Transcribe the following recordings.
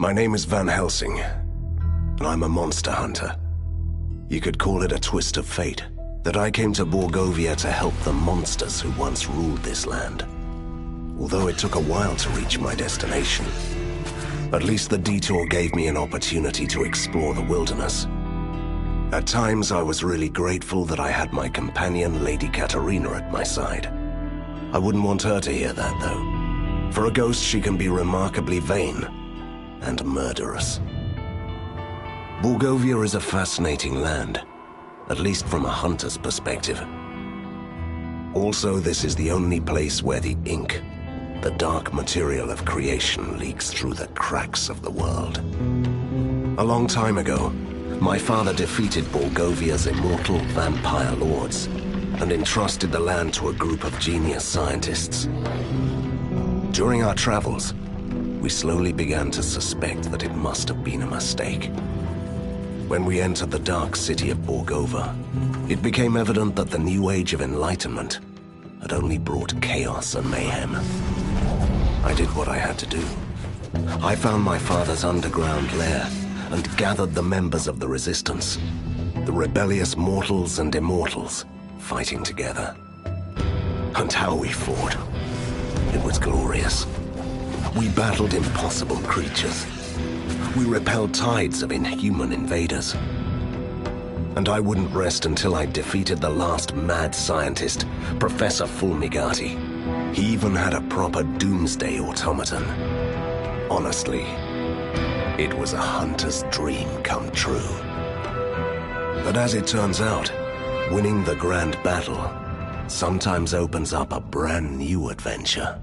My name is Van Helsing, and I'm a monster hunter. You could call it a twist of fate, that I came to Borgovia to help the monsters who once ruled this land. Although it took a while to reach my destination, at least the detour gave me an opportunity to explore the wilderness. At times, I was really grateful that I had my companion, Lady Katerina, at my side. I wouldn't want her to hear that, though. For a ghost, she can be remarkably vain and murderous. Borgovia is a fascinating land, at least from a hunter's perspective. Also, this is the only place where the ink, the dark material of creation, leaks through the cracks of the world. A long time ago, my father defeated Borgovia's immortal vampire lords and entrusted the land to a group of genius scientists. During our travels, we slowly began to suspect that it must have been a mistake. When we entered the dark city of Borgova, it became evident that the new age of enlightenment had only brought chaos and mayhem. I did what I had to do. I found my father's underground lair and gathered the members of the resistance, the rebellious mortals and immortals, fighting together. And how we fought. It was glorious. We battled impossible creatures. We repelled tides of inhuman invaders. And I wouldn't rest until I defeated the last mad scientist, Professor Fulmigati. He even had a proper doomsday automaton. Honestly, it was a hunter's dream come true. But as it turns out, winning the grand battle sometimes opens up a brand new adventure.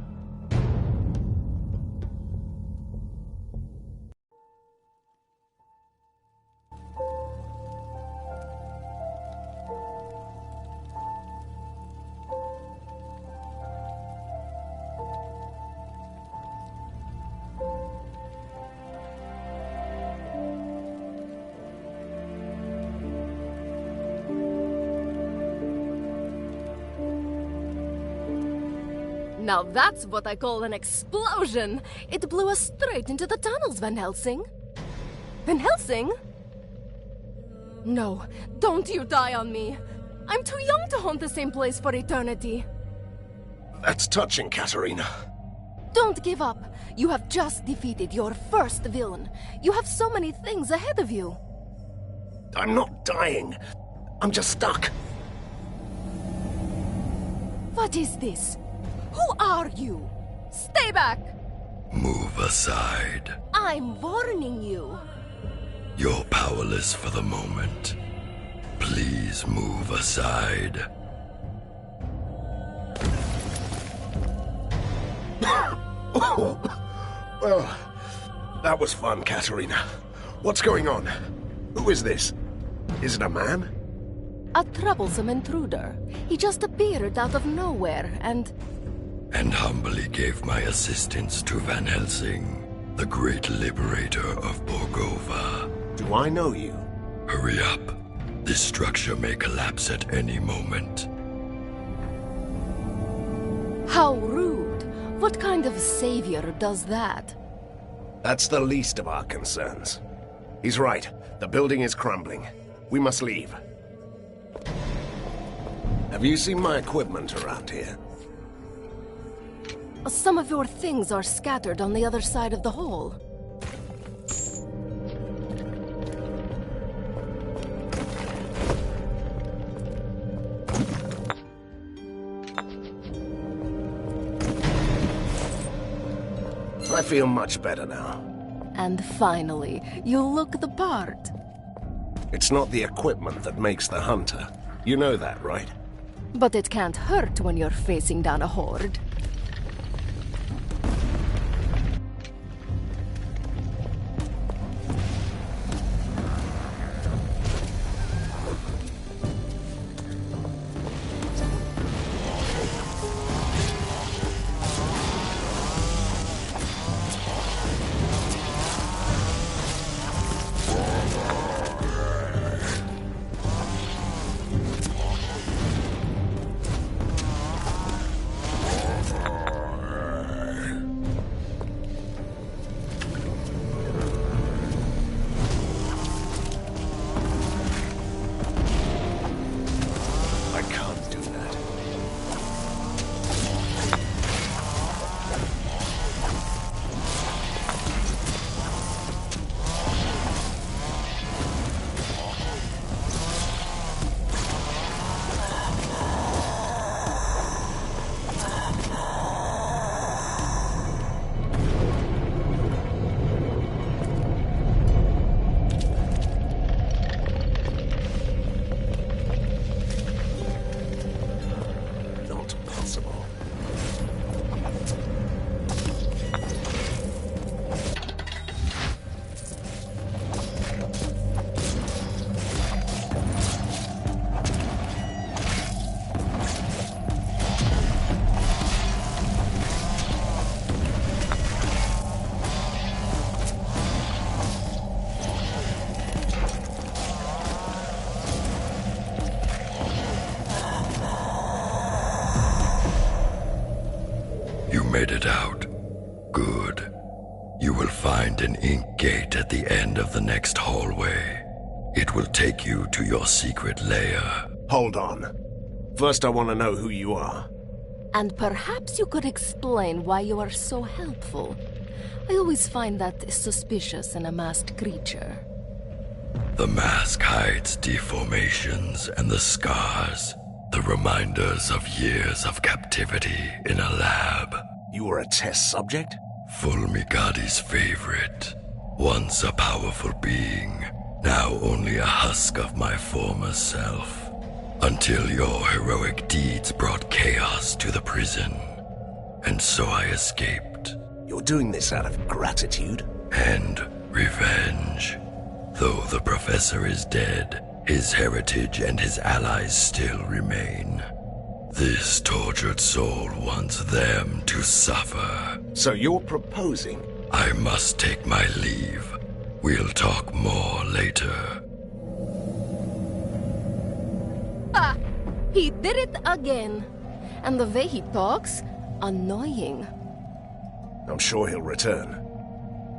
Now that's what I call an explosion! It blew us straight into the tunnels, Van Helsing. Van Helsing? No, don't you die on me. I'm too young to haunt the same place for eternity. That's touching, Katerina. Don't give up. You have just defeated your first villain. You have so many things ahead of you. I'm not dying. I'm just stuck. What is this? Who are you? Stay back! Move aside. I'm warning you. You're powerless for the moment. Please move aside. Well, that was fun, Katerina. What's going on? Who is this? Is it a man? A troublesome intruder. He just appeared out of nowhere and humbly gave my assistance to Van Helsing, the great liberator of Borgova. Do I know you? Hurry up. This structure may collapse at any moment. How rude. What kind of savior does that? That's the least of our concerns. He's right. The building is crumbling. We must leave. Have you seen my equipment around here? Some of your things are scattered on the other side of the hall. I feel much better now. And finally, you look the part. It's not the equipment that makes the hunter. You know that, right? But it can't hurt when you're facing down a horde. will find an ink gate at the end of the next hallway. It will take you to your secret lair. Hold on. First I want to know who you are. And perhaps you could explain why you are so helpful. I always find that suspicious in a masked creature. The mask hides deformations and the scars, the reminders of years of captivity in a lab. You were a test subject? Fulmigadi's favorite. Once a powerful being, now only a husk of my former self. Until your heroic deeds brought chaos to the prison. And so I escaped. You're doing this out of gratitude? And revenge. Though the professor is dead, his heritage and his allies still remain. This tortured soul wants them to suffer. So you're proposing? I must take my leave. We'll talk more later. Ah! He did it again. And the way he talks, annoying. I'm sure he'll return.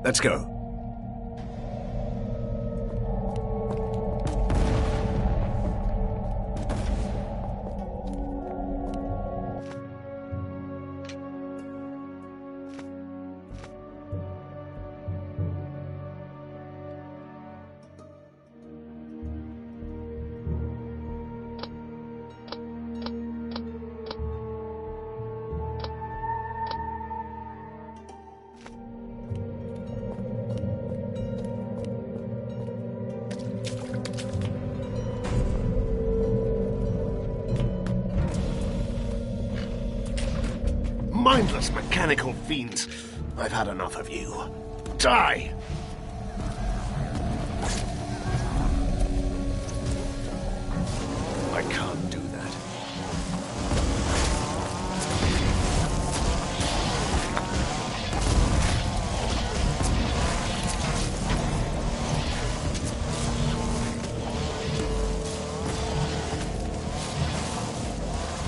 Let's go. Mindless mechanical fiends. I've had enough of you. Die! I can't do that.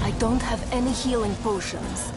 I don't have any healing potions.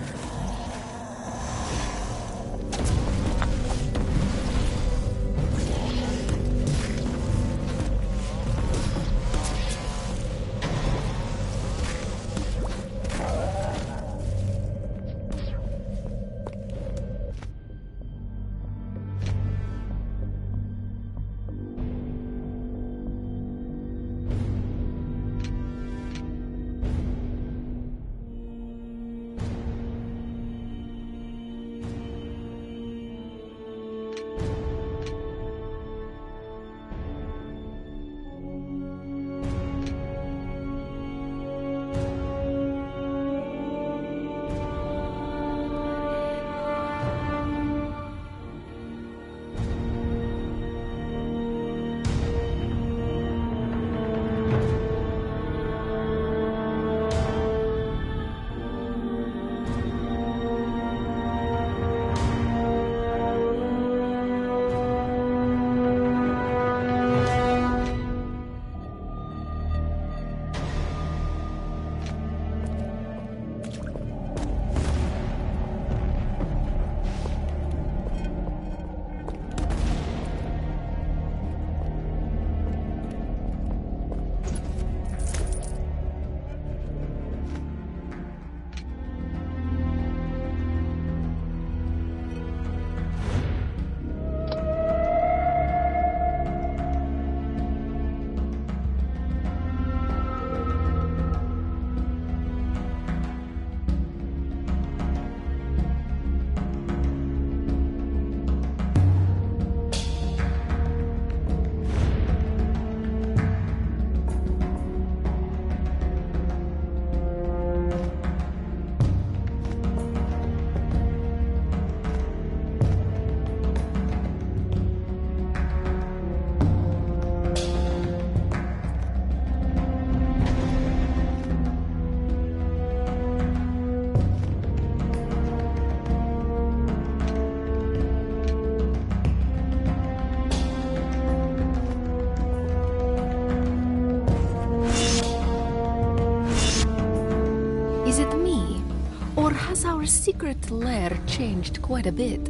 Or has our secret lair changed quite a bit?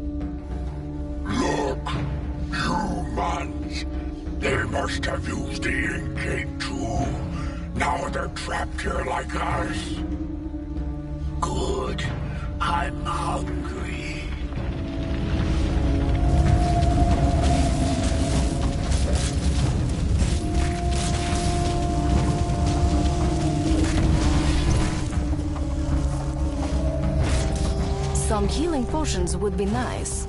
They must have used the ink gate too. Now they're trapped here like us. Good. I'm hungry. Some healing potions would be nice.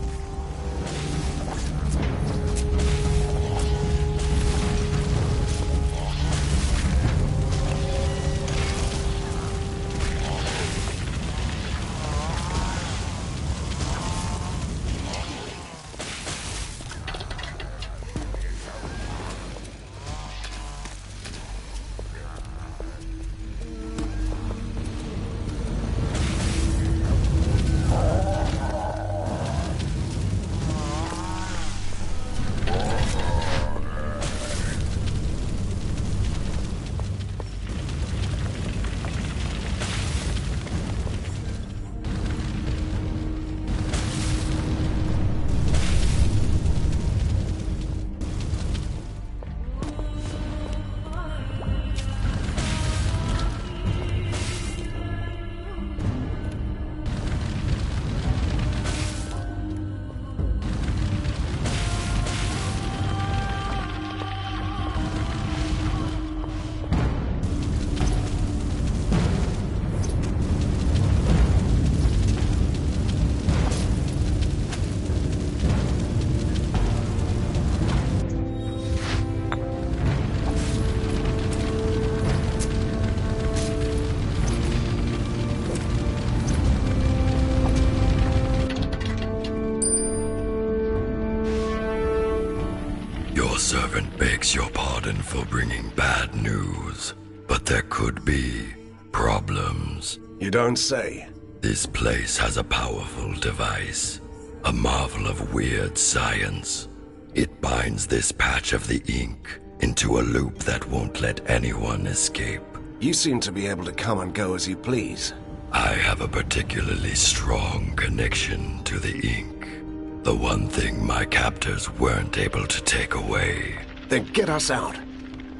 Servant begs your pardon for bringing bad news, but there could be problems. You don't say. This place has a powerful device, a marvel of weird science. It binds this patch of the ink into a loop that won't let anyone escape. You seem to be able to come and go as you please. I have a particularly strong connection to the ink. The one thing my captors weren't able to take away. Then get us out.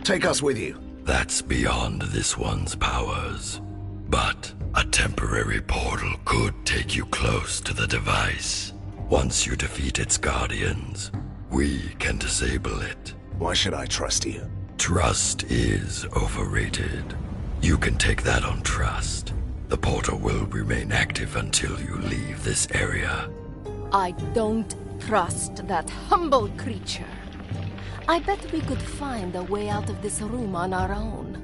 Take us with you. That's beyond this one's powers. But a temporary portal could take you close to the device. Once you defeat its guardians, we can disable it. Why should I trust you? Trust is overrated. You can take that on trust. The portal will remain active until you leave this area. I don't trust that humble creature. I bet we could find a way out of this room on our own.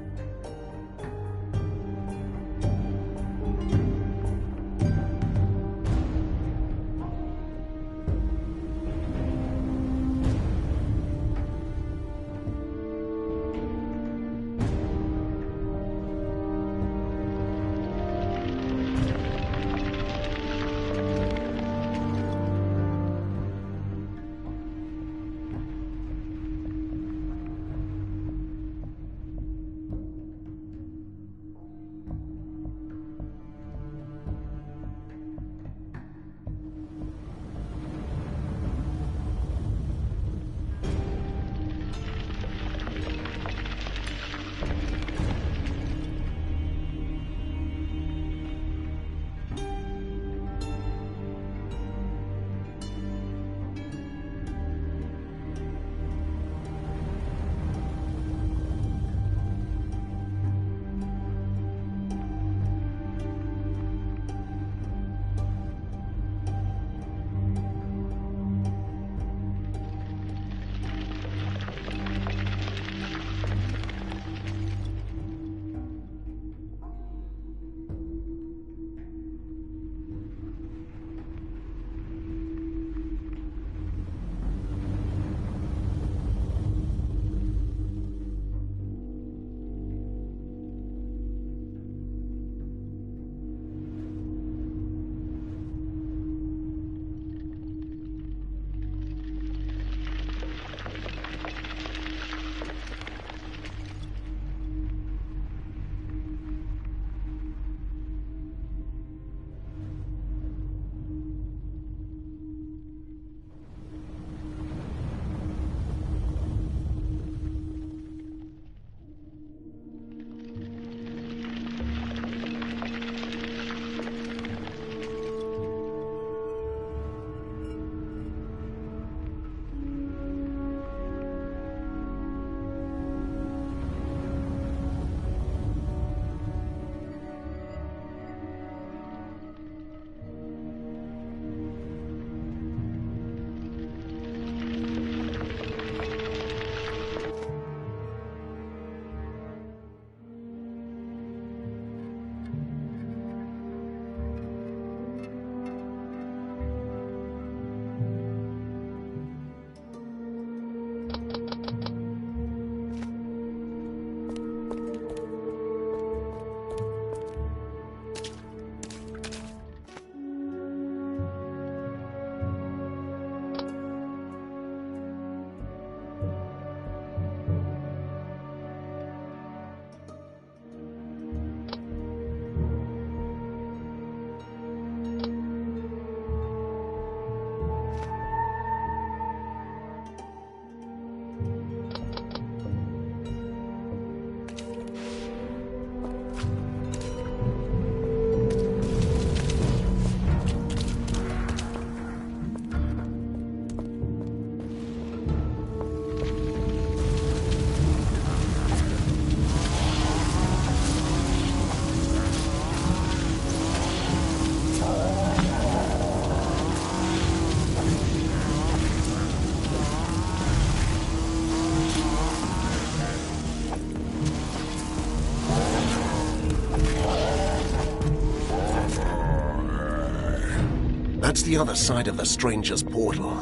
the other side of the stranger's portal?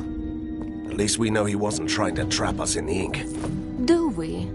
At least we know he wasn't trying to trap us in the ink. Do we?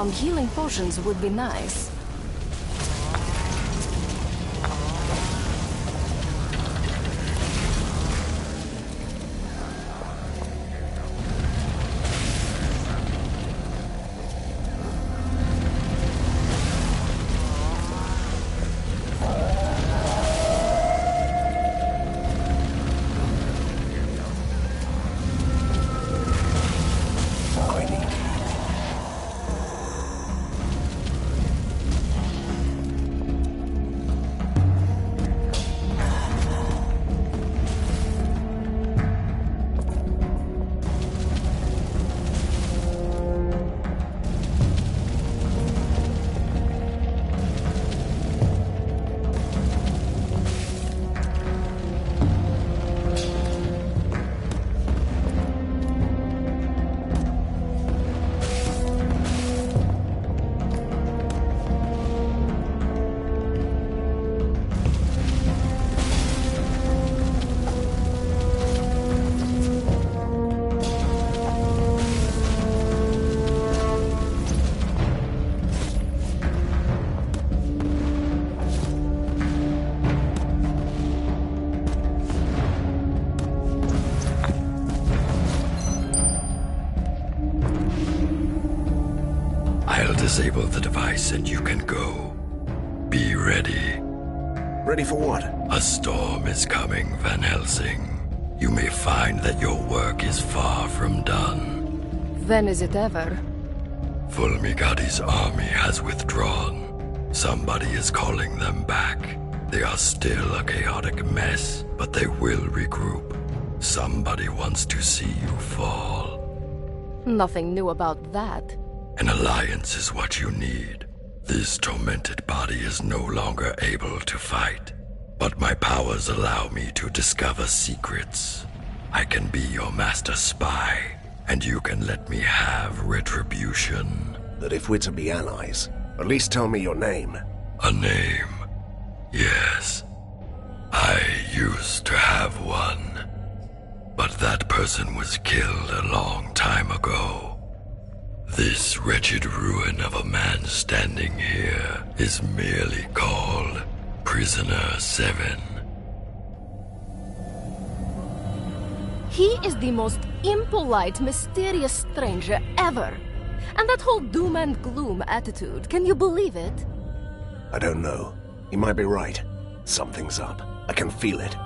Some healing potions would be nice. I'll disable the device and you can go. Be ready. Ready for what? A storm is coming, Van Helsing. You may find that your work is far from done. When is it ever? Fulmigadi's army has withdrawn. Somebody is calling them back. They are still a chaotic mess, but they will regroup. Somebody wants to see you fall. Nothing new about that. An alliance is what you need. This tormented body is no longer able to fight, but my powers allow me to discover secrets. I can be your master spy, and you can let me have retribution. But if we're to be allies, at least tell me your name. A name? Yes. I used to have one, but that person was killed a long time ago. This wretched ruin of a man standing here is merely called Prisoner 7. He is the most impolite, mysterious stranger ever. And that whole doom and gloom attitude, can you believe it? I don't know. He might be right. Something's up. I can feel it.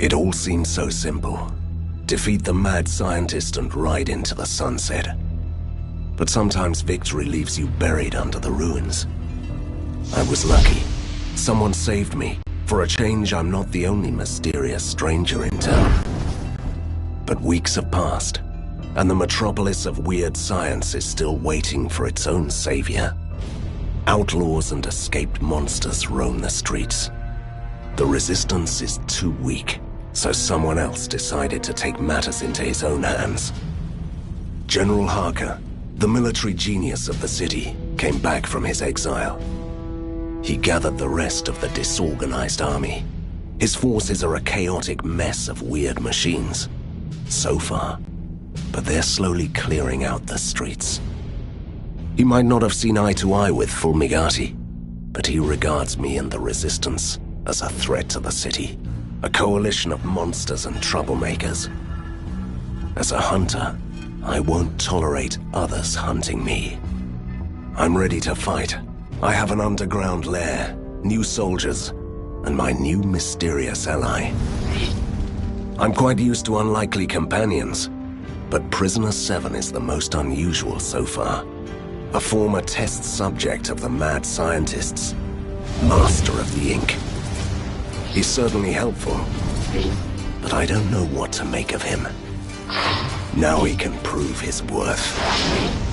It all seemed so simple. Defeat the mad scientist and ride into the sunset. But sometimes victory leaves you buried under the ruins. I was lucky. Someone saved me. For a change, I'm not the only mysterious stranger in town. But weeks have passed, and the metropolis of weird science is still waiting for its own savior. Outlaws and escaped monsters roam the streets. The resistance is too weak, so someone else decided to take matters into his own hands. General Harker, the military genius of the city, came back from his exile. He gathered the rest of the disorganized army. His forces are a chaotic mess of weird machines. So far, but they're slowly clearing out the streets. He might not have seen eye to eye with Fulmigati, but he regards me and the Resistance as a threat to the city, a coalition of monsters and troublemakers. As a hunter, I won't tolerate others hunting me. I'm ready to fight. I have an underground lair, new soldiers, and my new mysterious ally. I'm quite used to unlikely companions, but Prisoner 7 is the most unusual so far. A former test subject of the mad scientists, master of the ink. He's certainly helpful, but I don't know what to make of him. Now he can prove his worth.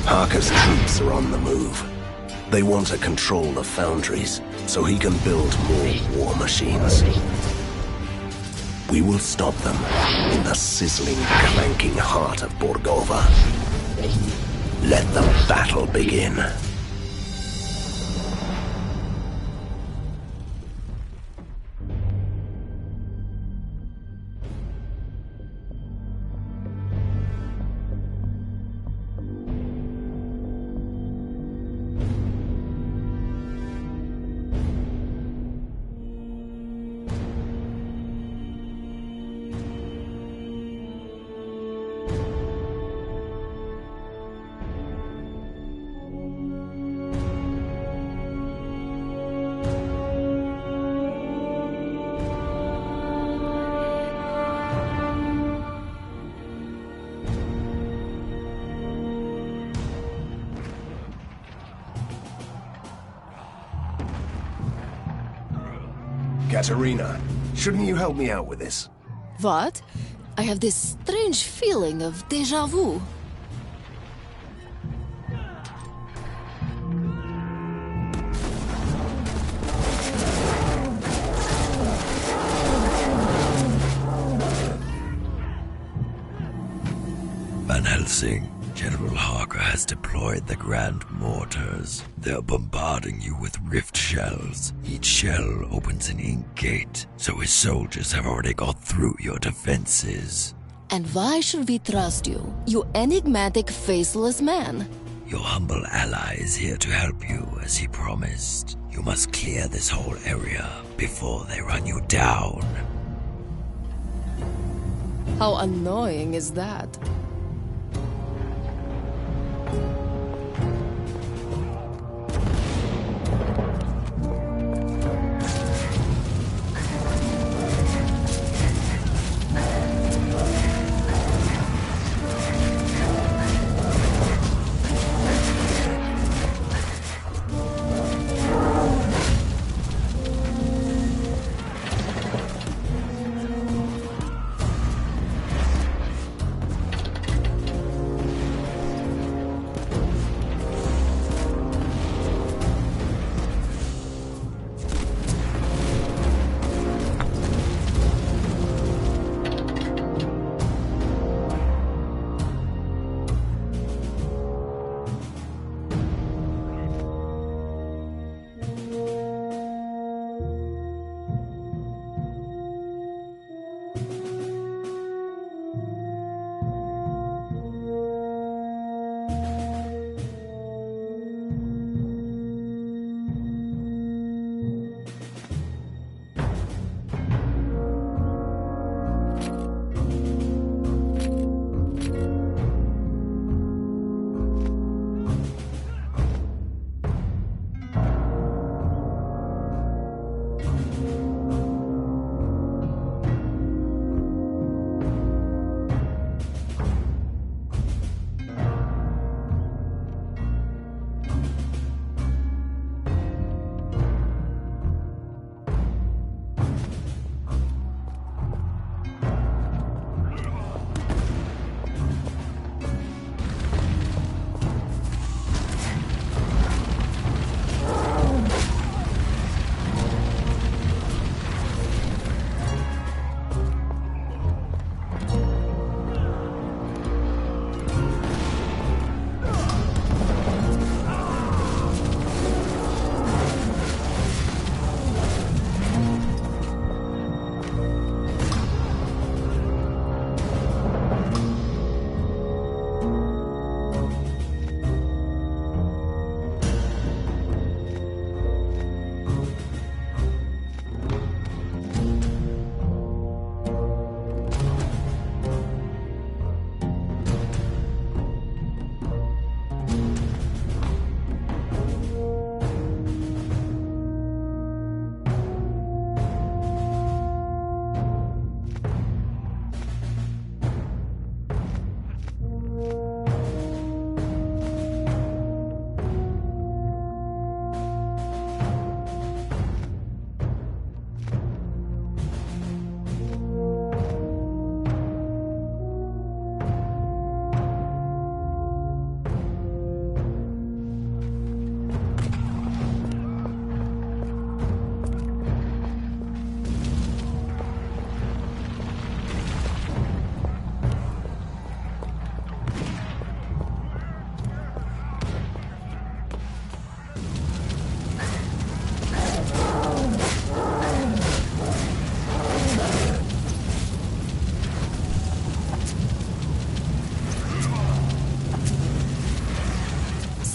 Harker's troops are on the move. They want to control the foundries, so he can build more war machines. We will stop them in the sizzling, clanking heart of Borgova. Let the battle begin. Katerina, shouldn't you help me out with this? What? I have this strange feeling of déjà vu. Van Helsing, General Harker has deployed the Grand Mortars. They're bombarding you with rift shells. Each shell opens an ink gate, so his soldiers have already got through your defenses. And why should we trust you, you enigmatic, faceless man? Your humble ally is here to help you, as he promised. You must clear this whole area before they run you down. How annoying is that?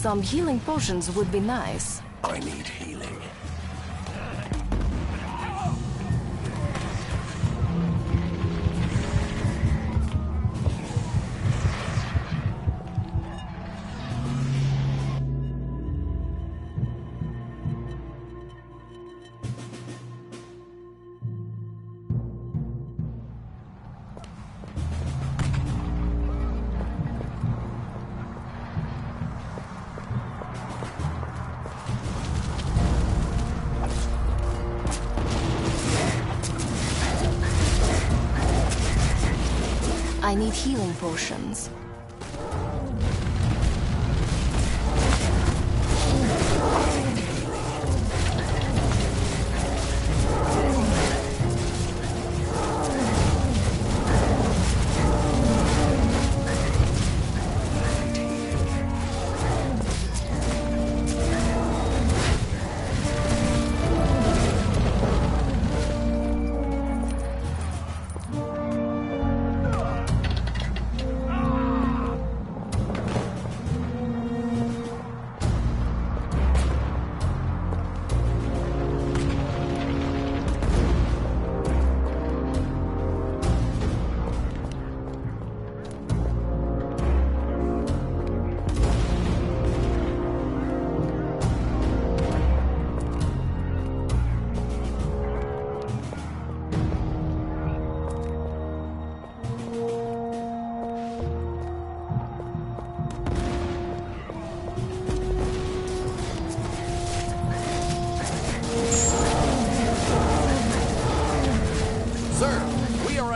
Some healing potions would be nice. I need healing. I need healing potions.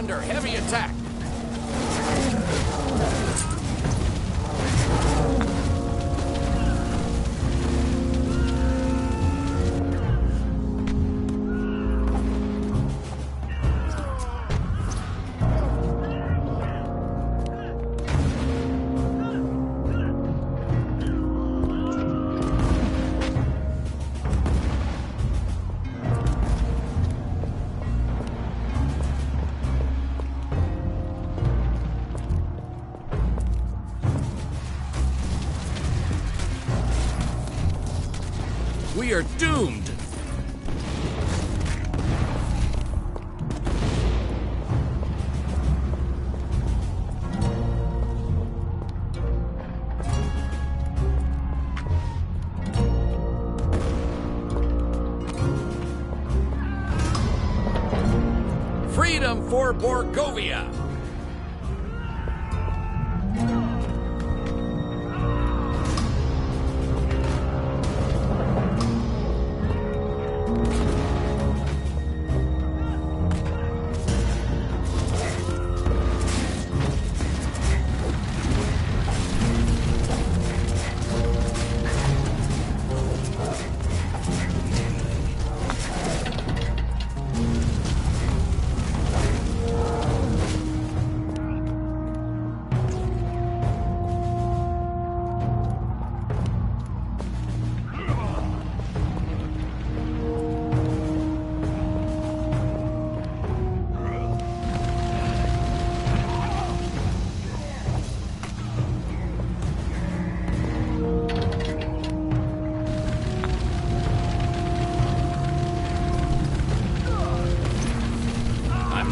Under heavy attack. We are doomed! Freedom for Borgovia!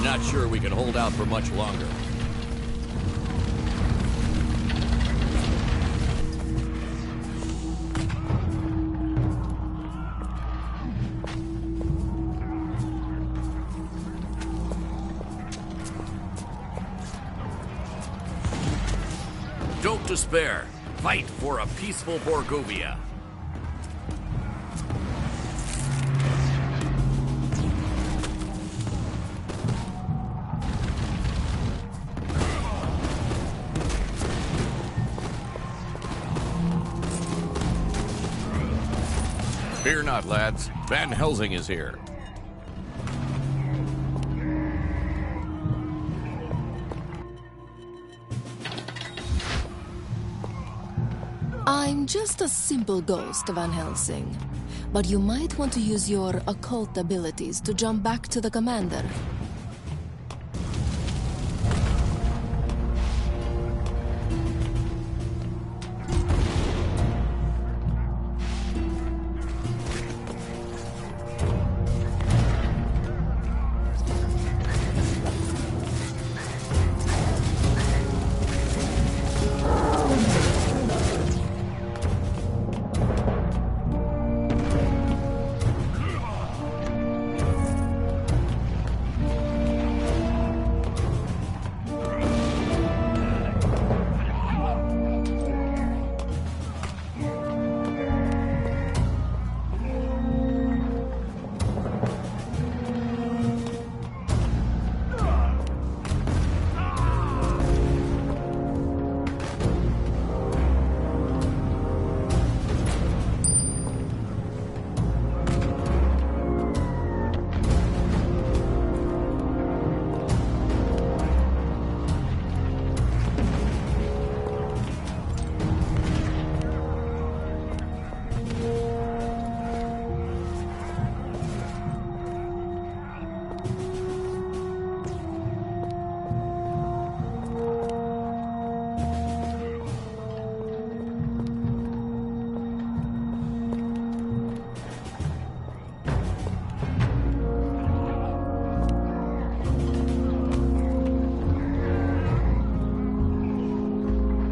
Not sure we can hold out for much longer. Don't despair. Fight for a peaceful Borgovia. Fear not, lads. Van Helsing is here. I'm just a simple ghost, Van Helsing. But you might want to use your occult abilities to jump back to the commander.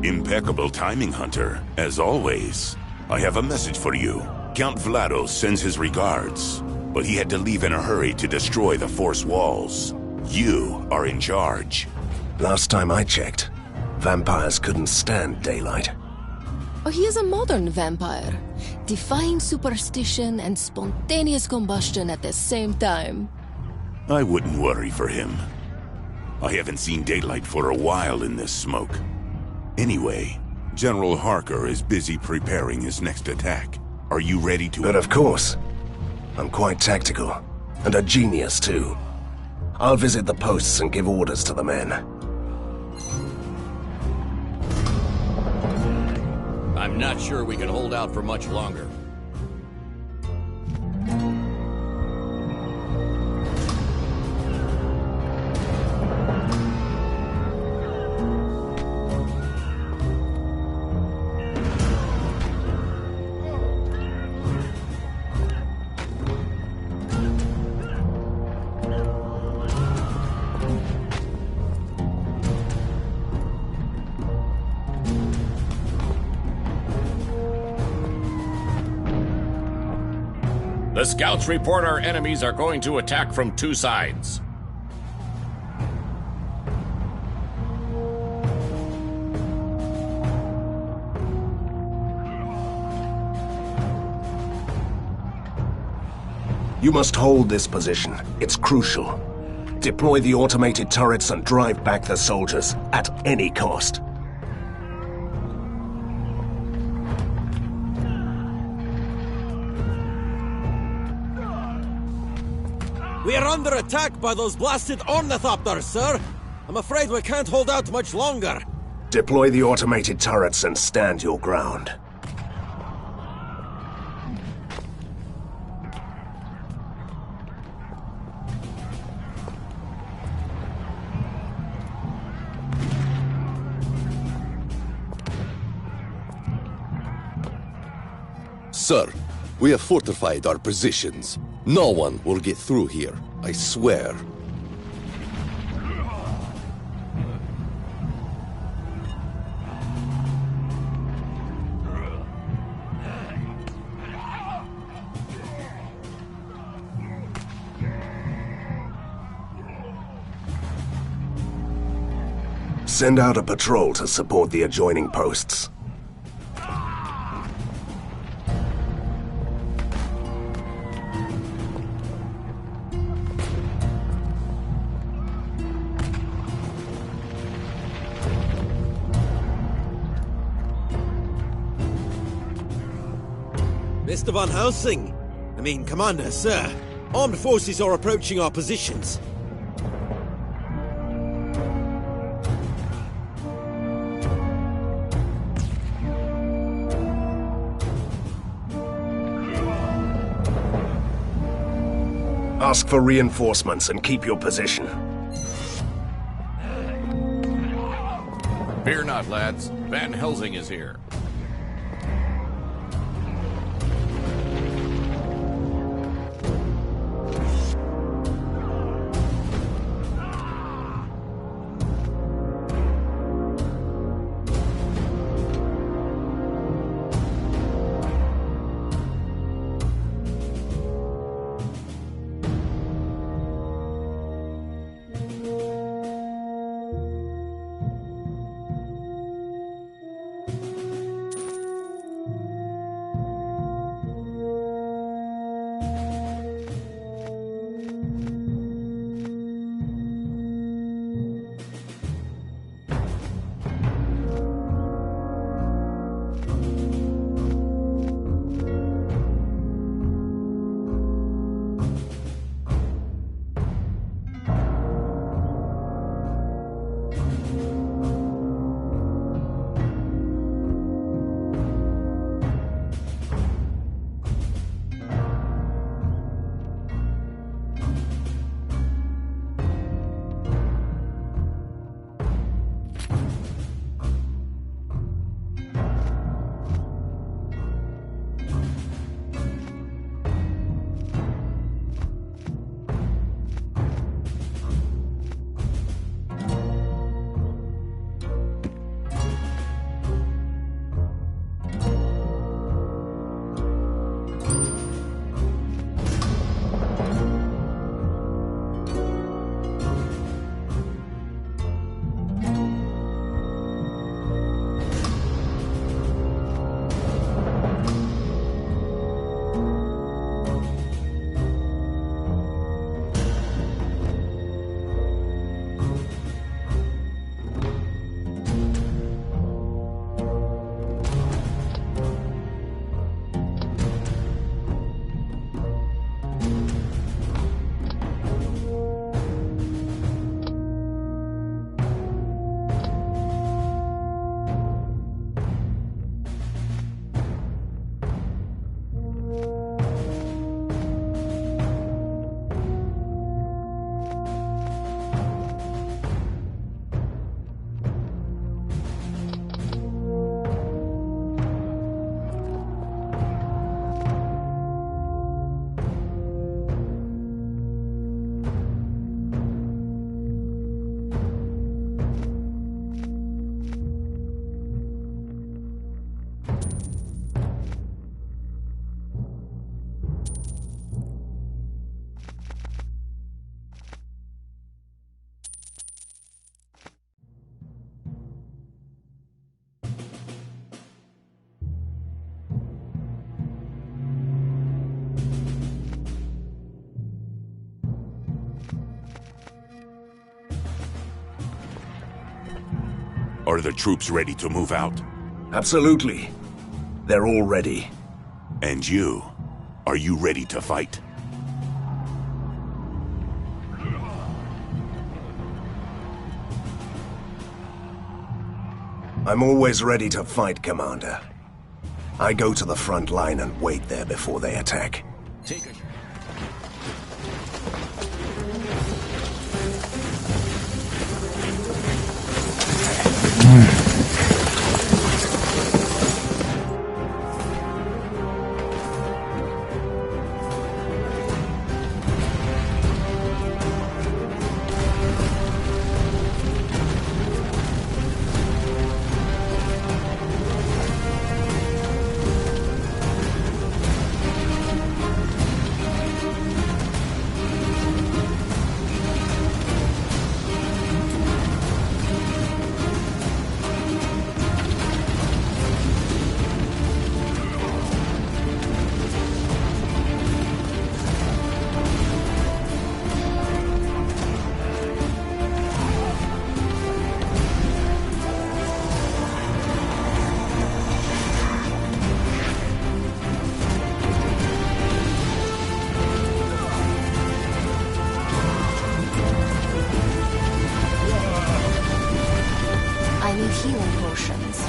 Impeccable timing, Hunter, as always. I have a message for you. Count Vlados sends his regards, but he had to leave in a hurry to destroy the Force walls. You are in charge. Last time I checked, vampires couldn't stand daylight. Oh, he is a modern vampire, defying superstition and spontaneous combustion at the same time. I wouldn't worry for him. I haven't seen daylight for a while in this smoke. Anyway, General Harker is busy preparing his next attack. Are you ready to... But of course. I'm quite tactical, and a genius too. I'll visit the posts and give orders to the men. I'm not sure we can hold out for much longer. The scouts report our enemies are going to attack from two sides. You must hold this position. It's crucial. Deploy the automated turrets and drive back the soldiers at any cost. We are under attack by those blasted ornithopters, sir! I'm afraid we can't hold out much longer. Deploy the automated turrets and stand your ground. Sir, we have fortified our positions. No one will get through here, I swear. Send out a patrol to support the adjoining posts. Mr. Van Helsing! Commander, sir. Armed forces are approaching our positions. Ask for reinforcements and keep your position. Fear not, lads. Van Helsing is here. Are the troops ready to move out? Absolutely. They're all ready. And you? Are you ready to fight? I'm always ready to fight, Commander. I go to the front line and wait there before they attack. Take a... Healing potions.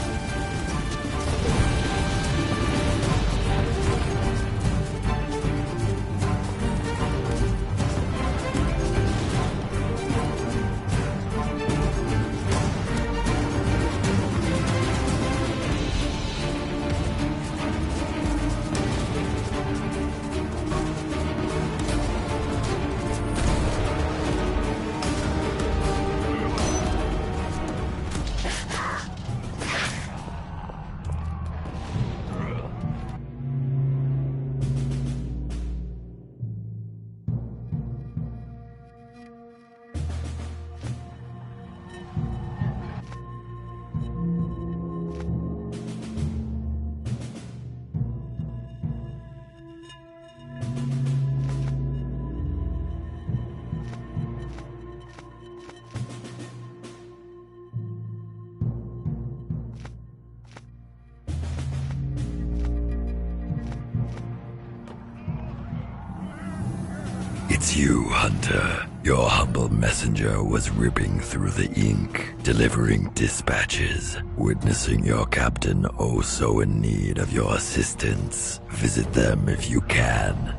It's you, Hunter. Your humble messenger was ripping through the ink, delivering dispatches, witnessing your captain oh so in need of your assistance. Visit them if you can.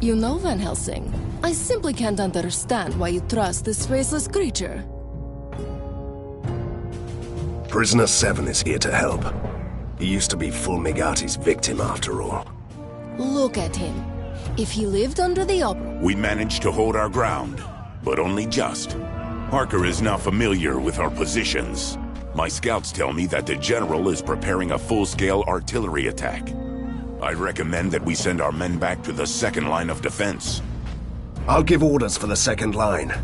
You know, Van Helsing, I simply can't understand why you trust this faceless creature. Prisoner 7 is here to help. He used to be Fulmigati's victim after all. Look at him. If he lived under the We managed to hold our ground, but only just. Harker is now familiar with our positions. My scouts tell me that the General is preparing a full-scale artillery attack. I recommend that we send our men back to the second line of defense. I'll give orders for the second line.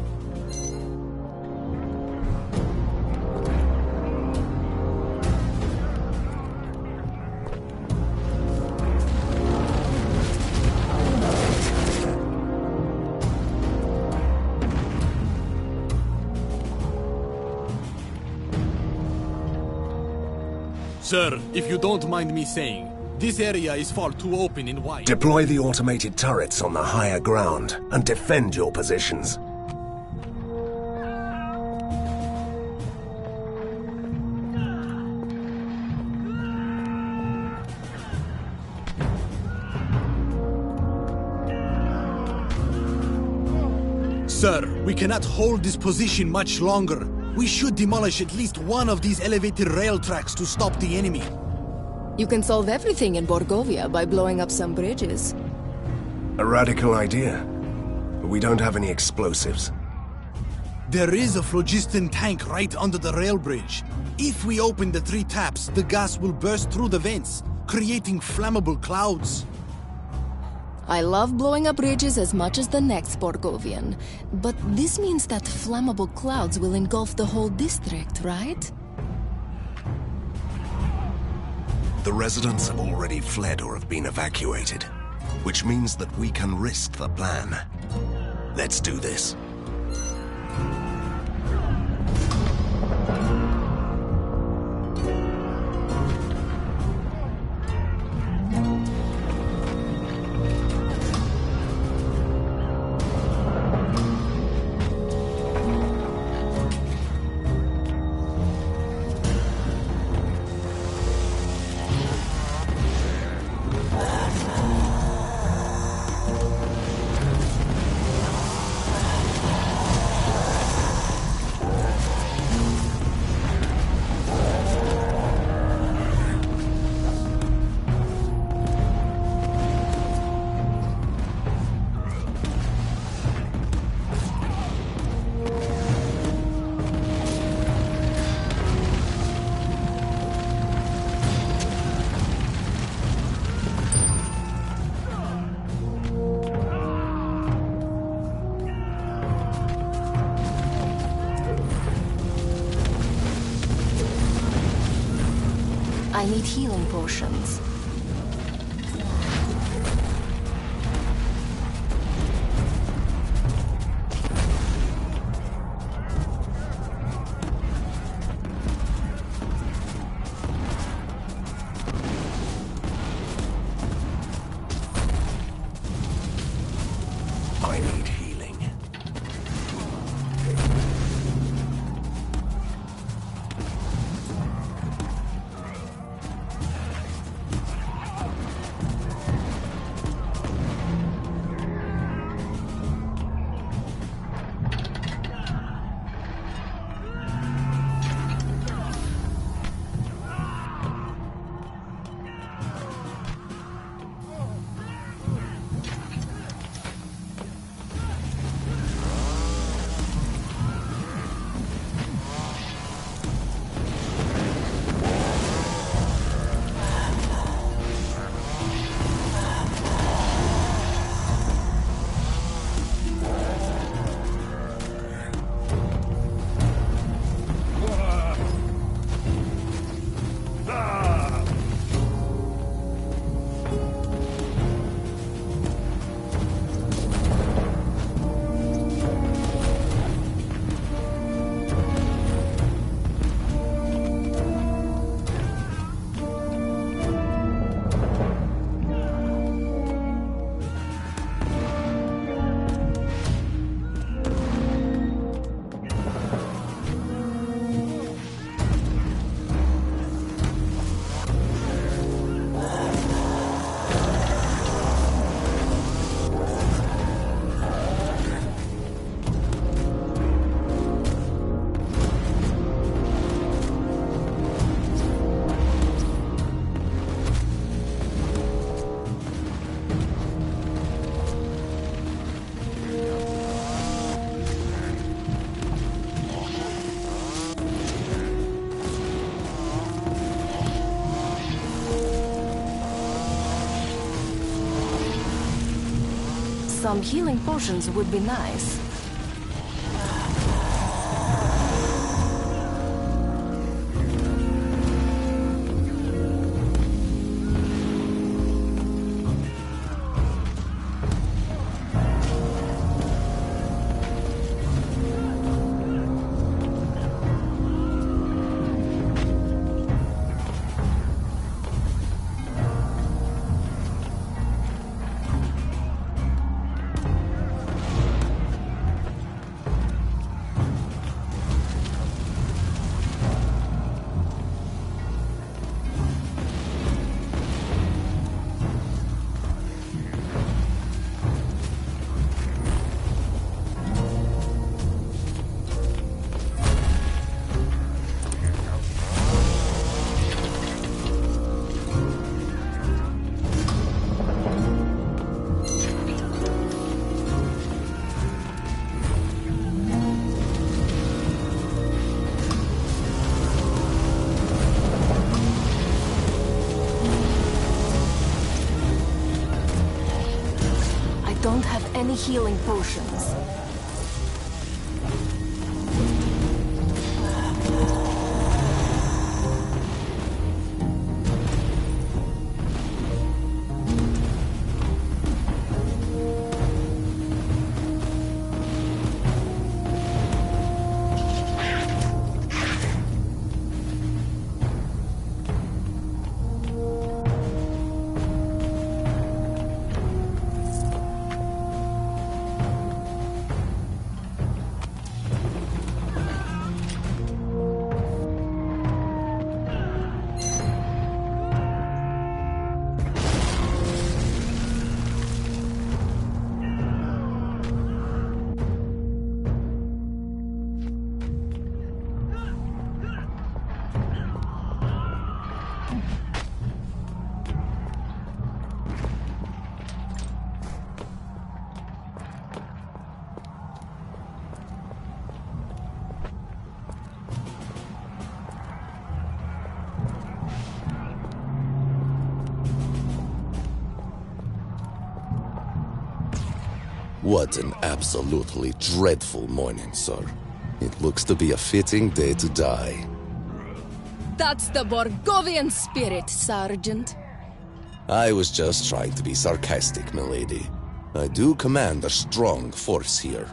Sir, if you don't mind me saying, this area is far too open and wide. Deploy the automated turrets on the higher ground and defend your positions. Sir, we cannot hold this position much longer. We should demolish at least one of these elevated rail tracks to stop the enemy. You can solve everything in Borgovia by blowing up some bridges. A radical idea. But we don't have any explosives. There is a phlogiston tank right under the rail bridge. If we open the 3 taps, the gas will burst through the vents, creating flammable clouds. I love blowing up bridges as much as the next Borgovian, but this means that flammable clouds will engulf the whole district, right? The residents have already fled or have been evacuated, which means that we can risk the plan. Let's do this. I need healing potions. I need healing. Some healing potions would be nice. Don't have any healing potions. What an absolutely dreadful morning, sir. It looks to be a fitting day to die. That's the Borgovian spirit, Sergeant. I was just trying to be sarcastic, milady. I do command a strong force here.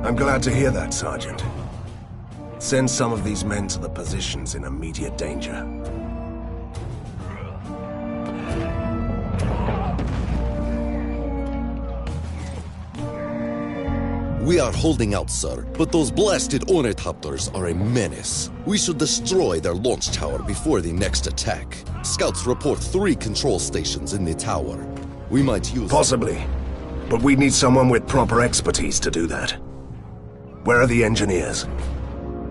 I'm glad to hear that, Sergeant. Send some of these men to the positions in immediate danger. We are holding out, sir, but those blasted ornithopters are a menace. We should destroy their launch tower before the next attack. Scouts report 3 control stations in the tower. We might use... Possibly. But we need someone with proper expertise to do that. Where are the engineers?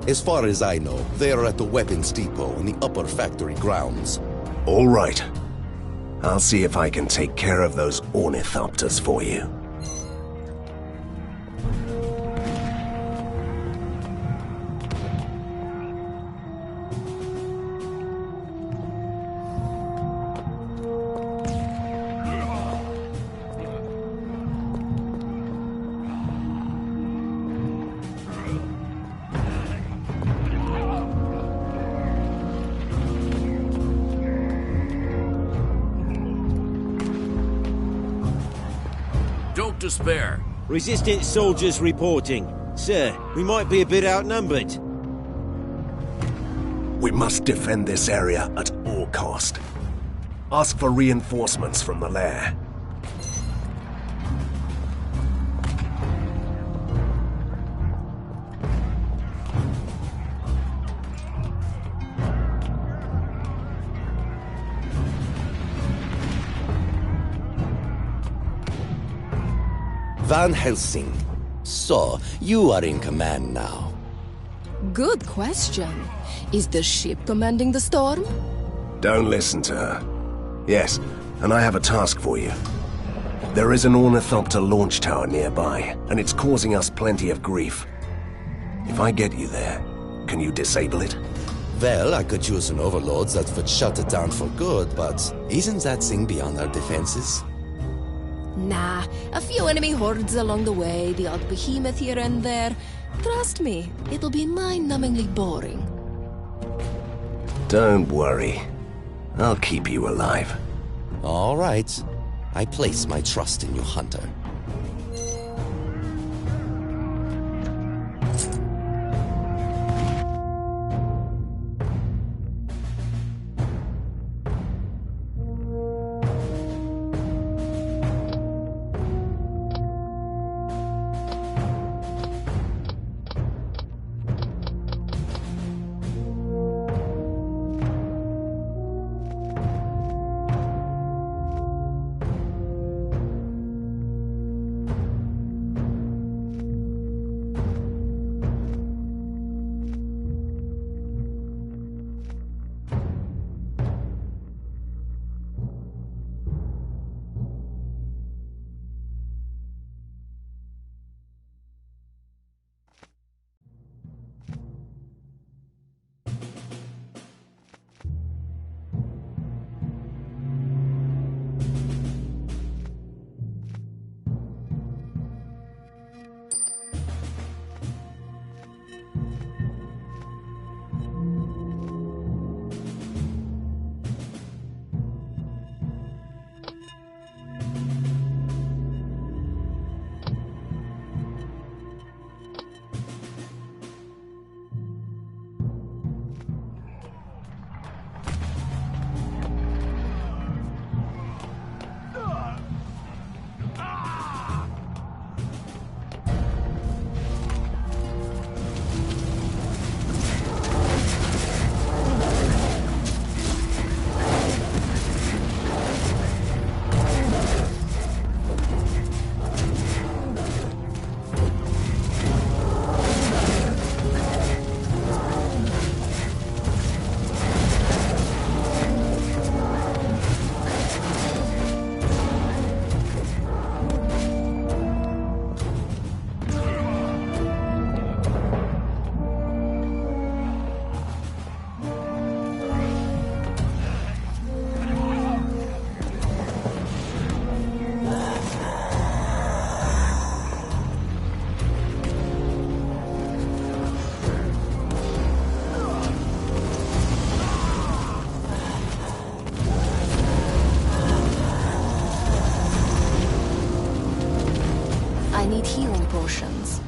As far as I know, they are at the weapons depot in the upper factory grounds. All right. I'll see if I can take care of those ornithopters for you. Don't despair. Resistance soldiers reporting. Sir, we might be a bit outnumbered. We must defend this area at all cost. Ask for reinforcements from the lair. Van Helsing. So, you are in command now. Good question. Is the ship commanding the storm? Don't listen to her. Yes, and I have a task for you. There is an ornithopter launch tower nearby, and it's causing us plenty of grief. If I get you there, can you disable it? Well, I could use an overload that would shut it down for good, but isn't that thing beyond our defenses? Nah, a few enemy hordes along the way, the odd behemoth here and there. Trust me, it'll be mind-numbingly boring. Don't worry. I'll keep you alive. All right. I place my trust in you, Hunter. I need healing potions.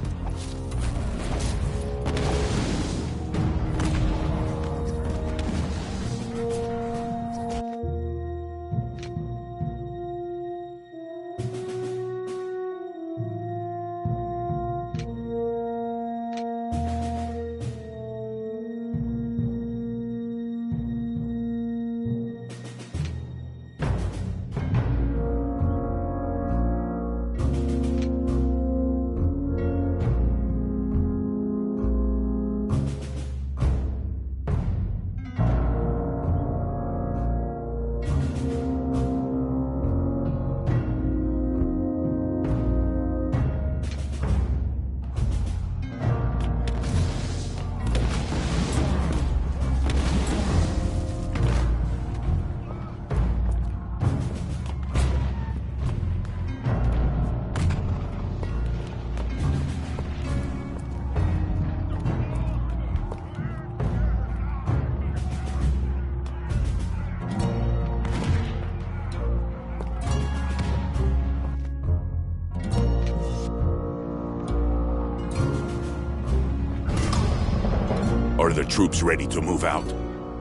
Are the troops ready to move out?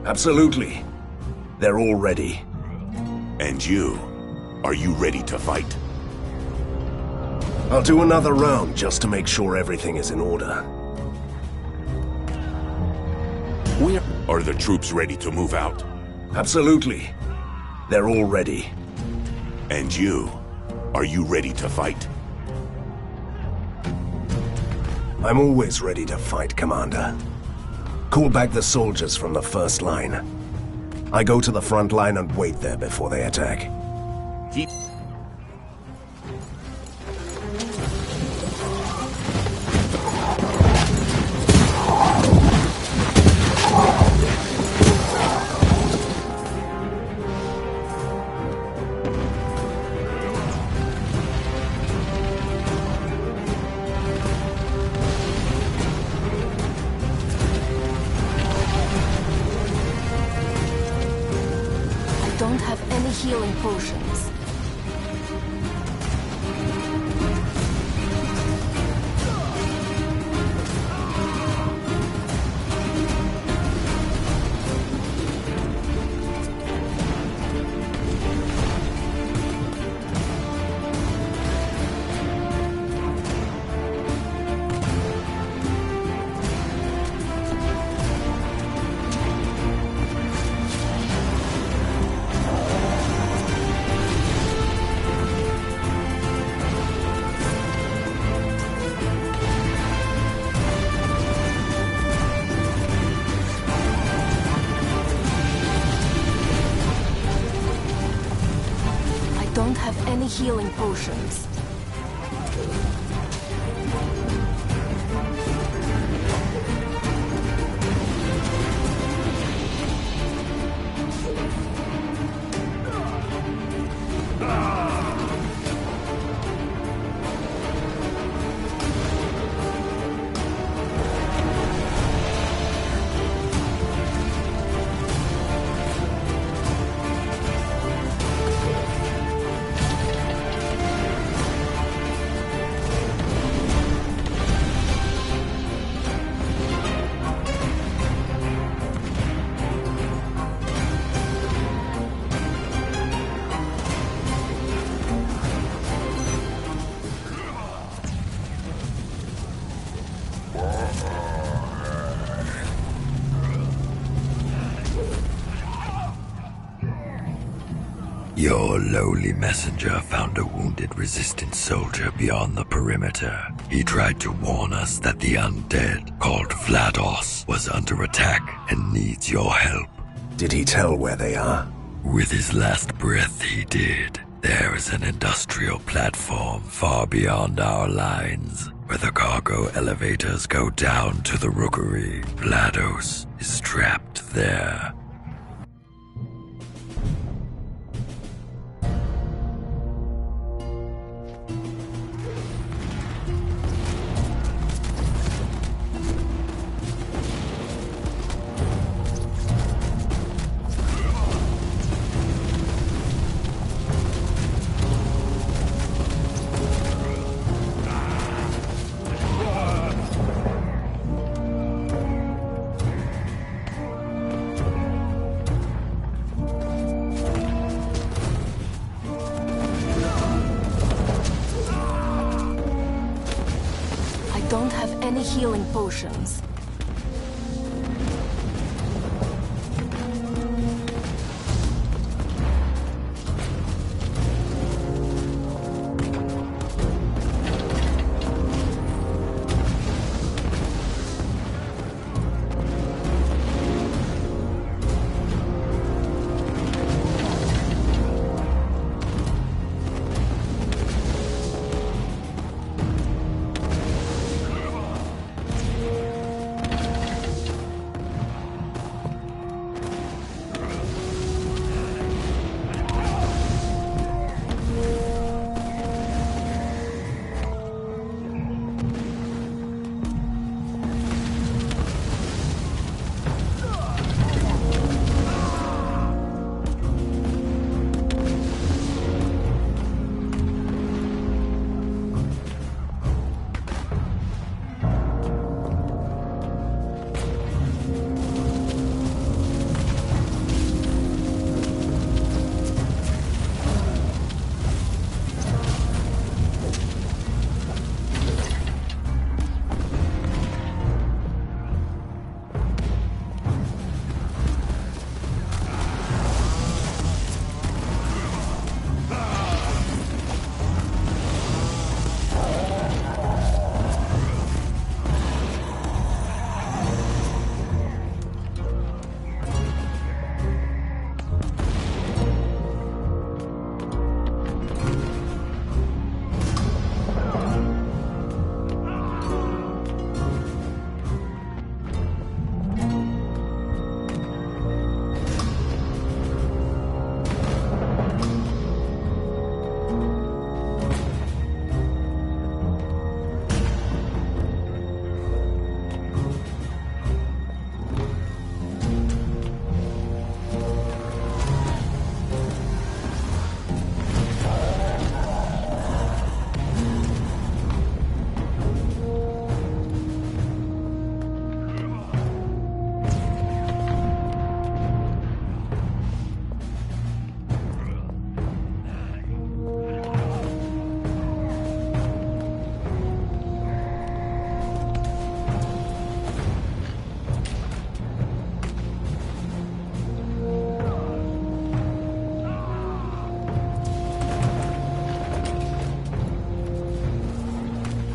Absolutely. They're all ready. And you? Are you ready to fight? I'll do another round just to make sure everything is in order. Are the troops ready to move out? Absolutely. They're all ready. And you? Are you ready to fight? I'm always ready to fight, Commander. Call back the soldiers from the first line. I go to the front line and wait there before they attack. Keep... Don't have any healing potions. Don't have any healing potions. Your lowly messenger found a wounded resistance soldier beyond the perimeter. He tried to warn us that the undead, called Vlados, was under attack and needs your help. Did he tell where they are? With his last breath, he did. There is an industrial platform far beyond our lines, where the cargo elevators go down to the rookery. Vlados is trapped there. any healing potions.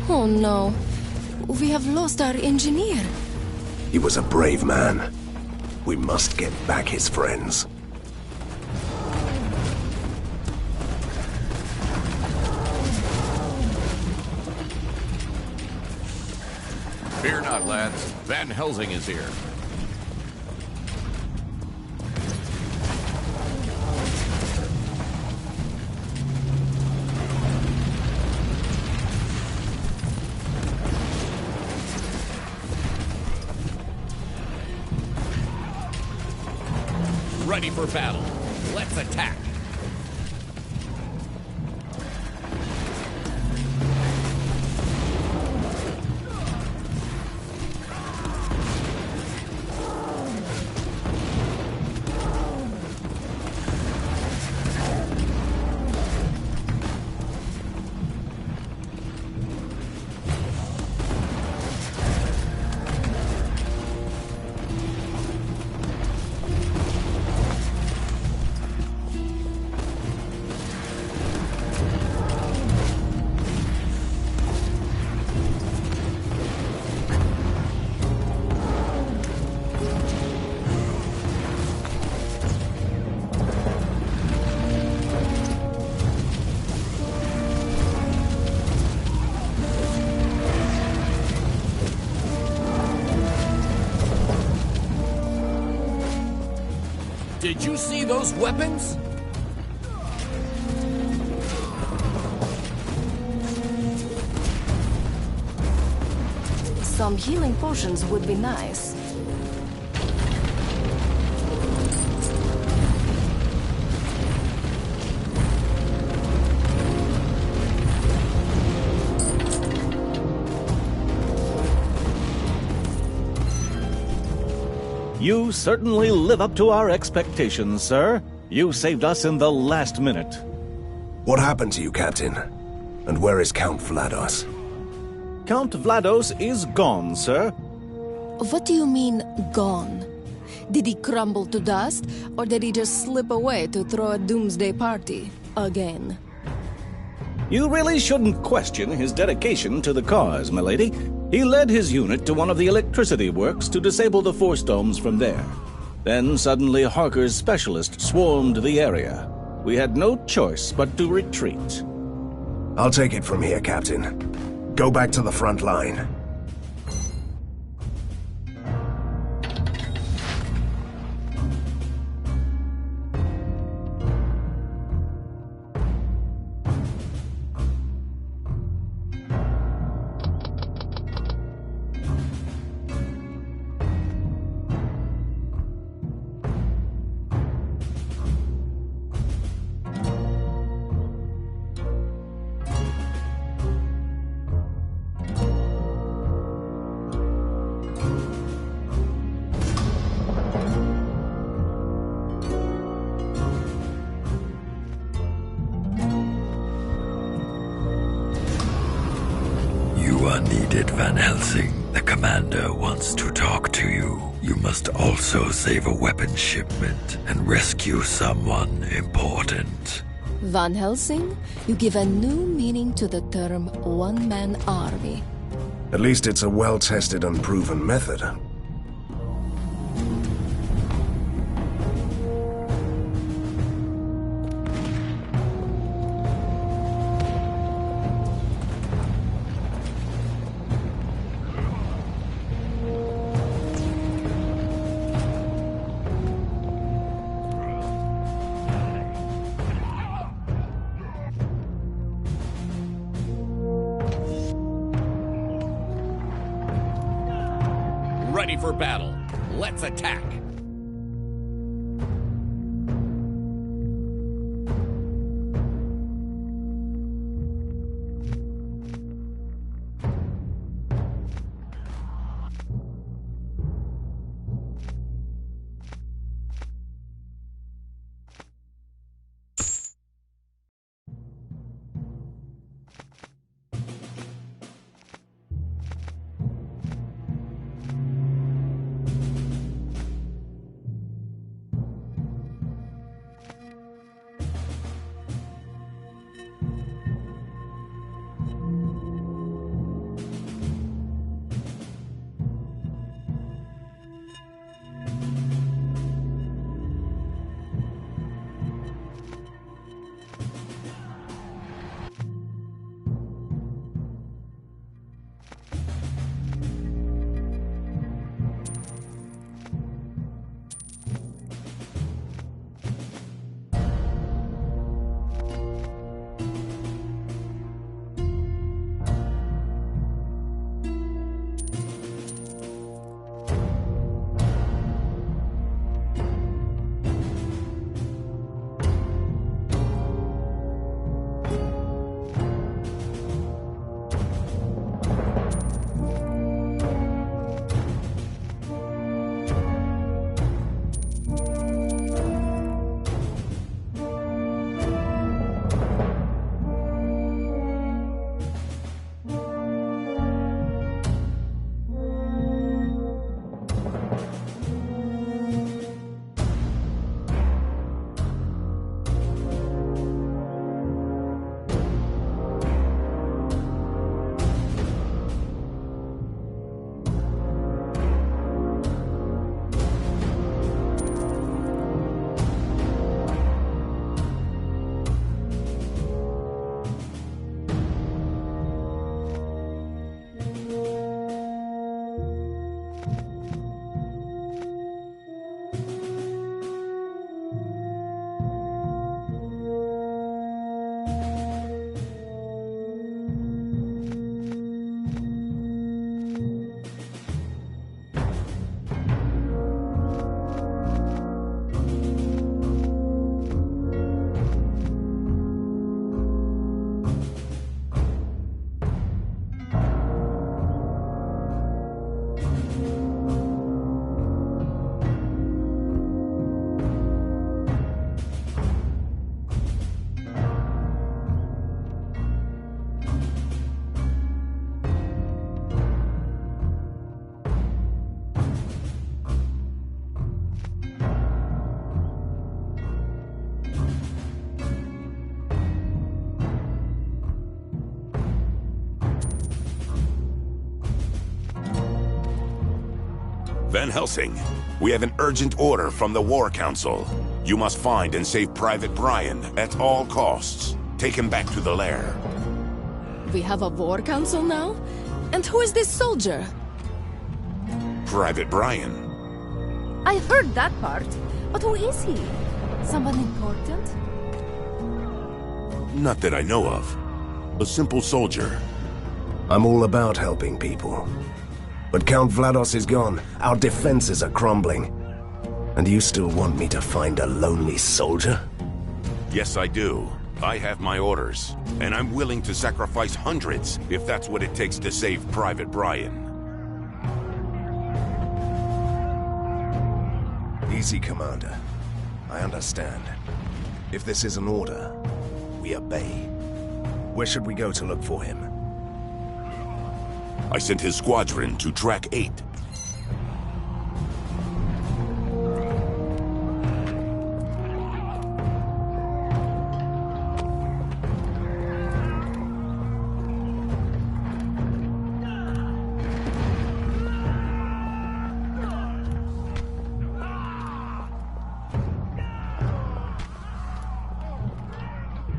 Oh no. We have lost our engineer. He was a brave man. We must get back his friends. Fear not, lads. Van Helsing is here. Ready for battle. Let's attack. Did you see those weapons? Some healing potions would be nice. You certainly live up to our expectations, sir. You saved us in the last minute. What happened to you, Captain? And where is Count Vlados? Count Vlados is gone, sir. What do you mean, gone? Did he crumble to dust, or did he just slip away to throw a doomsday party? Again. You really shouldn't question his dedication to the cause, milady. He led his unit to one of the electricity works to disable the force domes from there. Then suddenly Harker's specialists swarmed the area. We had no choice but to retreat. I'll take it from here, Captain. Go back to the front line. You are needed, Van Helsing. The commander wants to talk to you. You must also save a weapon shipment and rescue someone important. Van Helsing, you give a new meaning to the term one-man army. At least it's a well-tested and proven method. Ready for battle. Let's attack. Van Helsing, we have an urgent order from the War Council. You must find and save Private Brian at all costs. Take him back to the lair. We have a war council now? And who is this soldier? Private Brian. I heard that part, but who is he? Someone important? Not that I know of. A simple soldier. I'm all about helping people. But Count Vlados is gone. Our defenses are crumbling. And you still want me to find a lonely soldier? Yes, I do. I have my orders, and I'm willing to sacrifice hundreds if that's what it takes to save Private Brian. Easy, Commander. I understand. If this is an order, we obey. Where should we go to look for him? I sent his squadron to Track 8.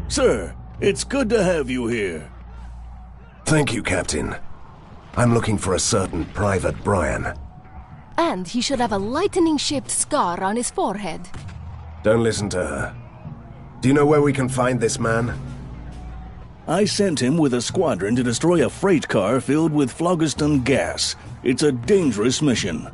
Sir, it's good to have you here. Thank you, Captain. I'm looking for a certain Private Brian. And he should have a lightning-shaped scar on his forehead. Don't listen to her. Do you know where we can find this man? I sent him with a squadron to destroy a freight car filled with phlogiston gas. It's a dangerous mission.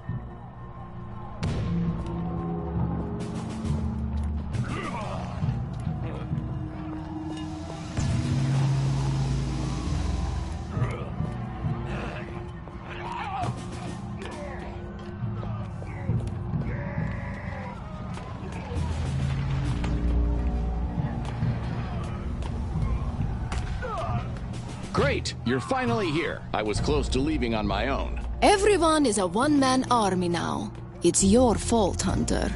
Great! You're finally here. I was close to leaving on my own. Everyone is a one-man army now. It's your fault, Hunter.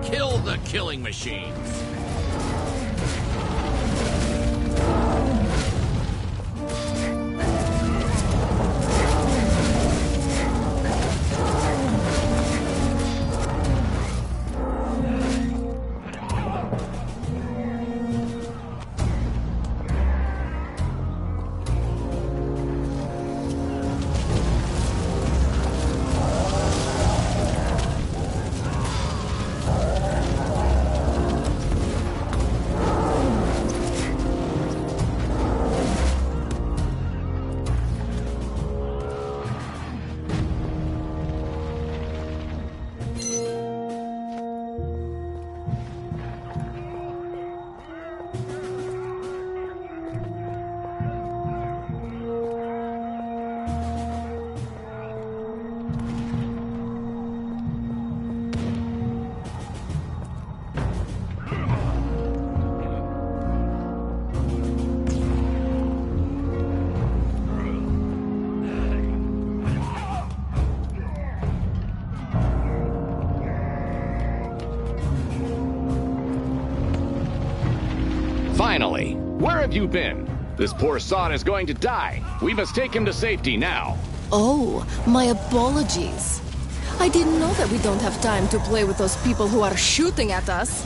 Kill the killing machines! Finally! Where have you been? This poor sod is going to die. We must take him to safety now. Oh, my apologies. I didn't know that we don't have time to play with those people who are shooting at us.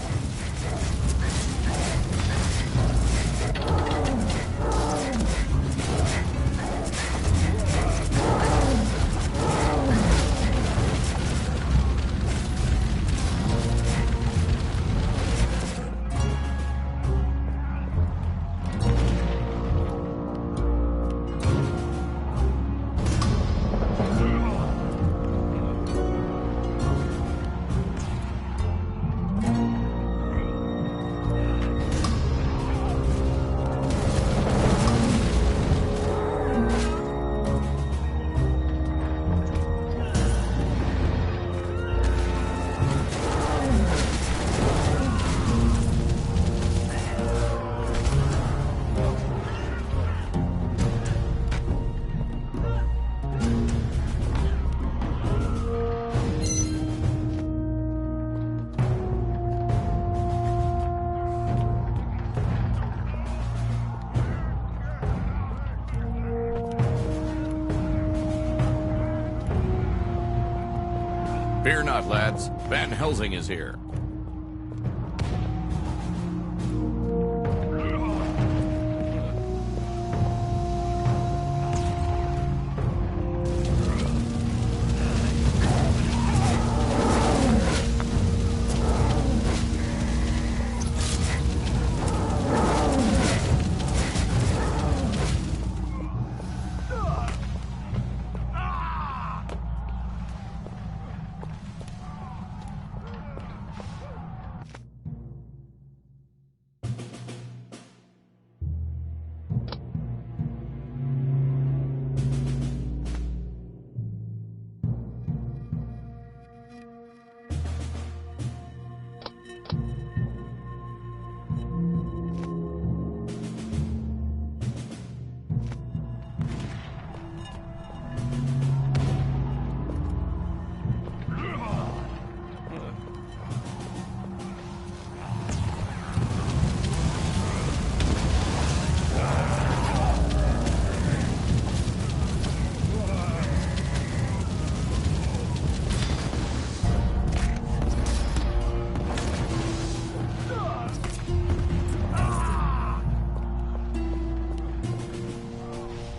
Fear not, lads. Van Helsing is here.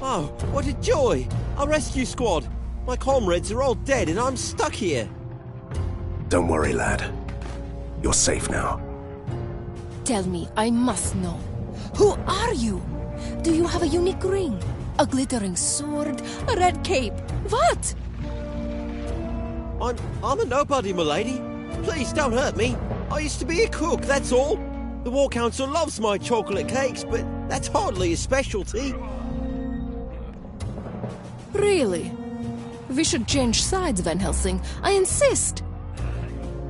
Oh, what a joy! Our rescue squad! My comrades are all dead and I'm stuck here! Don't worry, lad. You're safe now. Tell me, I must know. Who are you? Do you have a unique ring? A glittering sword? A red cape? What? I'm a nobody, milady. Please don't hurt me. I used to be a cook, that's all. The War Council loves my chocolate cakes, but that's hardly a specialty. Really? We should change sides, Van Helsing. I insist.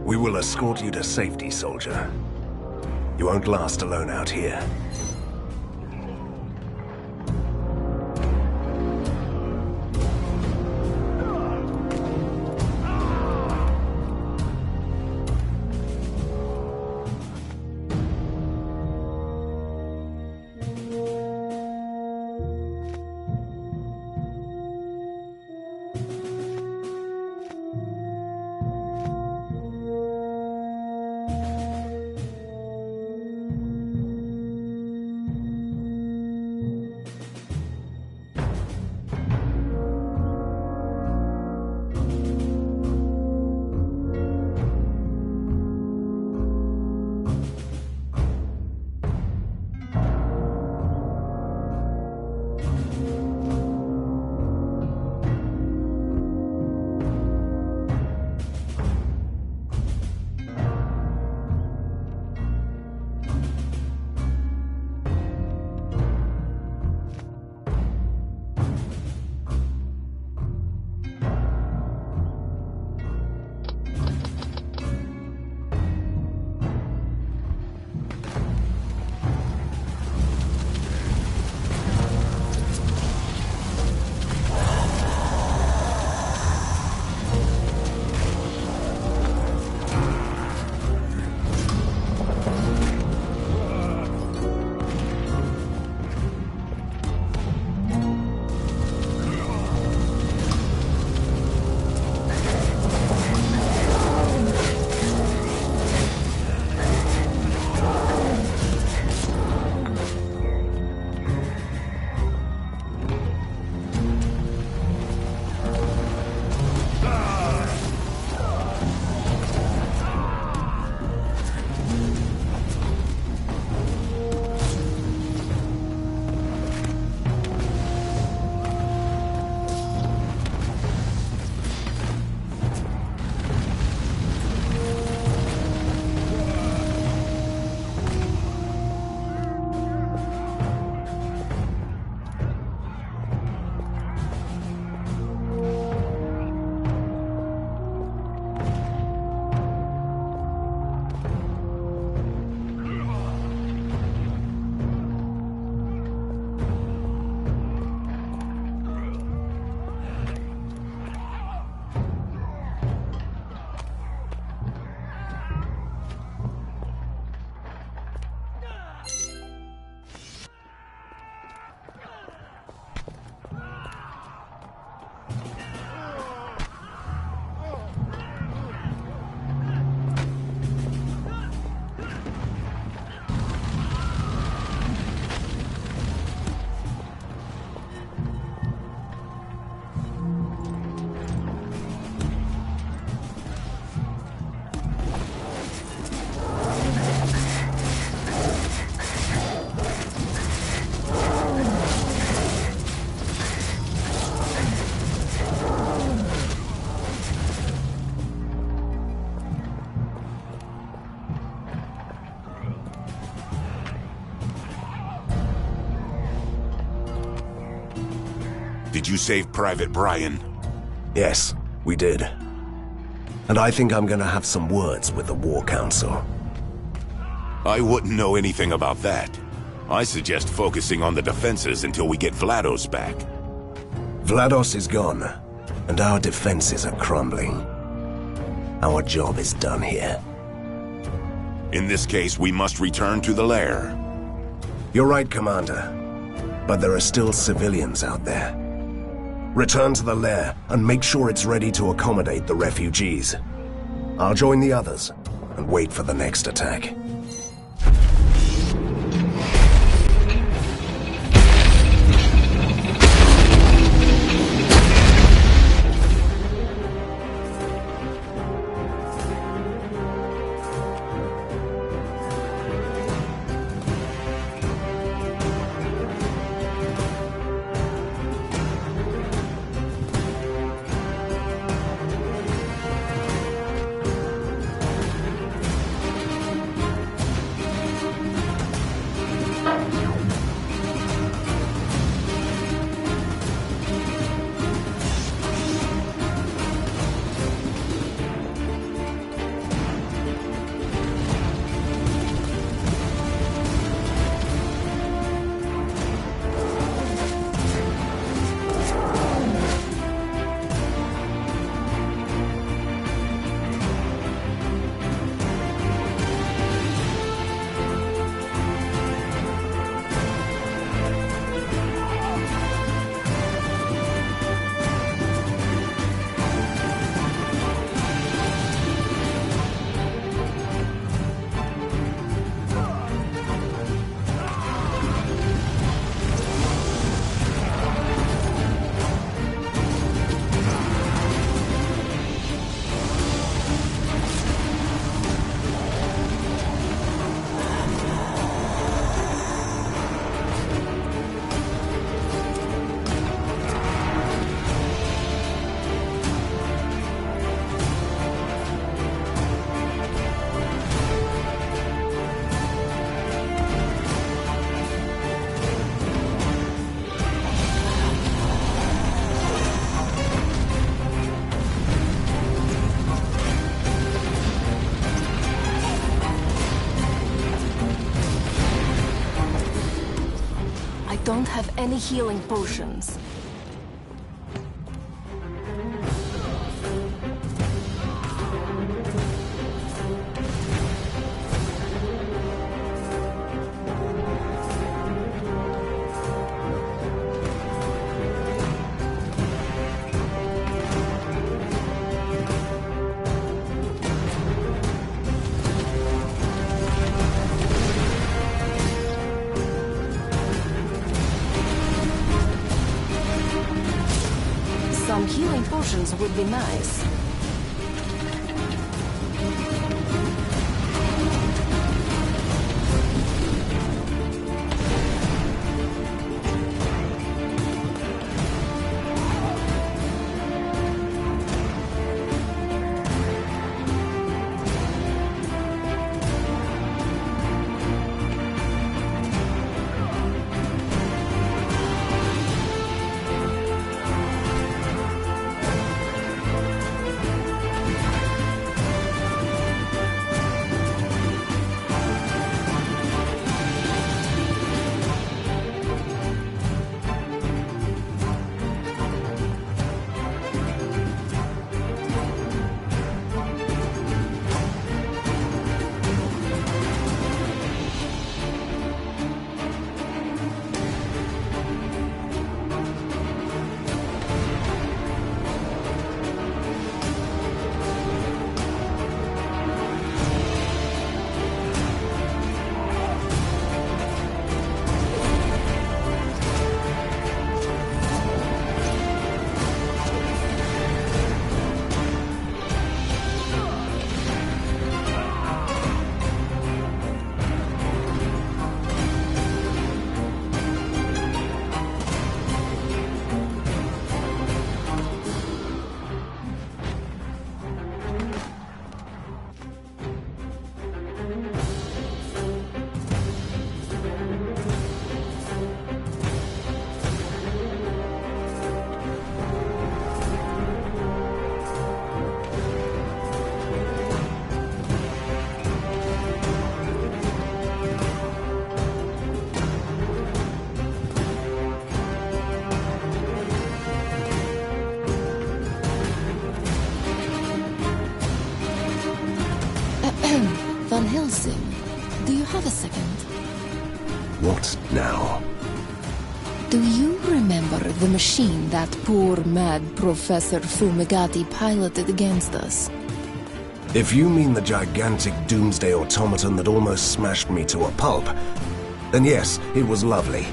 We will escort you to safety, soldier. You won't last alone out here. Did you save Private Brian? Yes, we did. And I think I'm gonna have some words with the War Council. I wouldn't know anything about that. I suggest focusing on the defenses until we get Vlados back. Vlados is gone, and our defenses are crumbling. Our job is done here. In this case, we must return to the lair. You're right, Commander. But there are still civilians out there. Return to the lair and make sure it's ready to accommodate the refugees. I'll join the others and wait for the next attack. Don't have any healing potions. Some healing potions would be nice. Helsing, do you have a second? What now? Do you remember the machine that poor mad Professor Fumigati piloted against us? If you mean the gigantic doomsday automaton that almost smashed me to a pulp, then yes, it was lovely.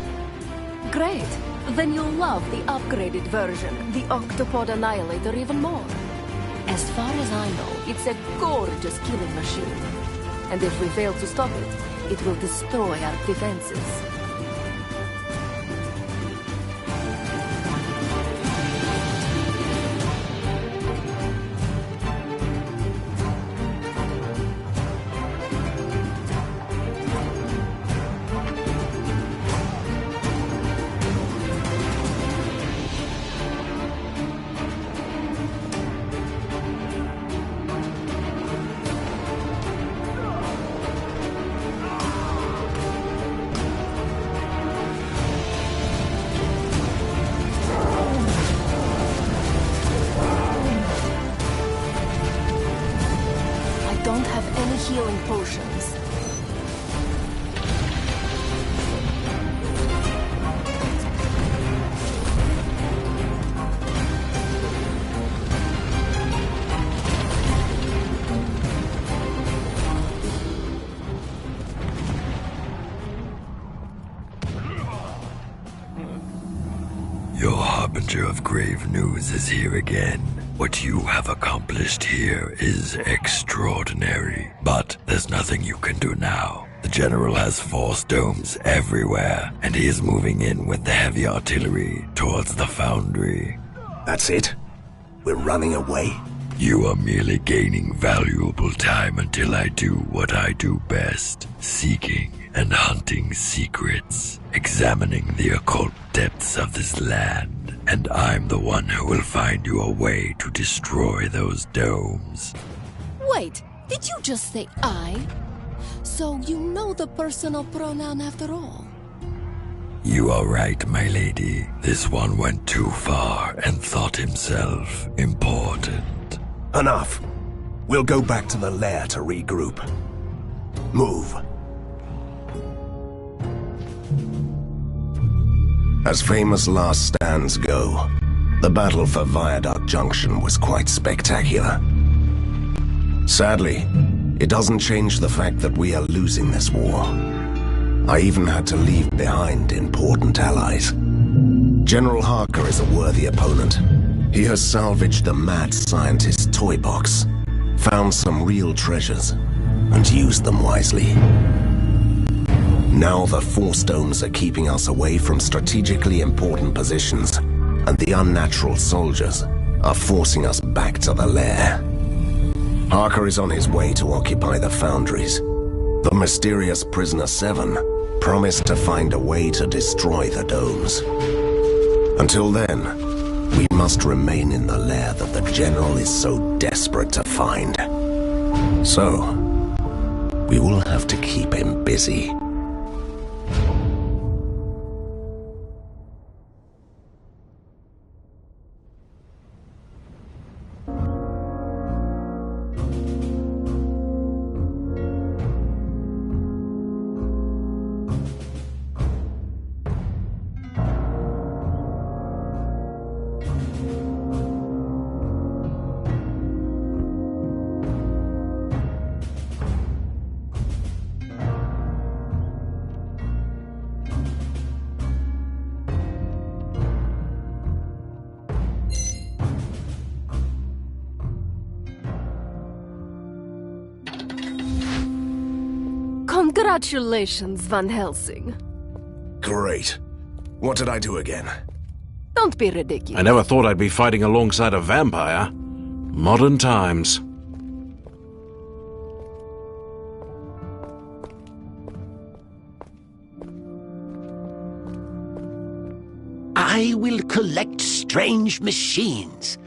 Great. Then you'll love the upgraded version, the Octopod Annihilator, even more. As far as I know, it's a gorgeous killing machine. And if we fail to stop it, it will destroy our defenses. Don't have any healing potions. Your harbinger of grave news is here again. What you have accomplished here is extraordinary, but there's nothing you can do now. The General has force domes everywhere, and he is moving in with the heavy artillery towards the foundry. That's it? We're running away? You are merely gaining valuable time until I do what I do best, seeking and hunting secrets, examining the occult depths of this land. And I'm the one who will find you a way to destroy those domes. Wait, did you just say I? So you know the personal pronoun after all? You are right, my lady. This one went too far and thought himself important. Enough. We'll go back to the lair to regroup. Move. As famous last stands go, the battle for Viaduct Junction was quite spectacular. Sadly, it doesn't change the fact that we are losing this war. I even had to leave behind important allies. General Harker is a worthy opponent. He has salvaged the mad scientist's toy box, found some real treasures, and used them wisely. Now the force domes are keeping us away from strategically important positions, and the unnatural soldiers are forcing us back to the lair. Harker is on his way to occupy the foundries. The mysterious Prisoner 7 promised to find a way to destroy the domes. Until then, we must remain in the lair that the General is so desperate to find. So, we will have to keep him busy. Congratulations, Van Helsing. Great. What did I do again? Don't be ridiculous. I never thought I'd be fighting alongside a vampire. Modern times. I will collect strange machines.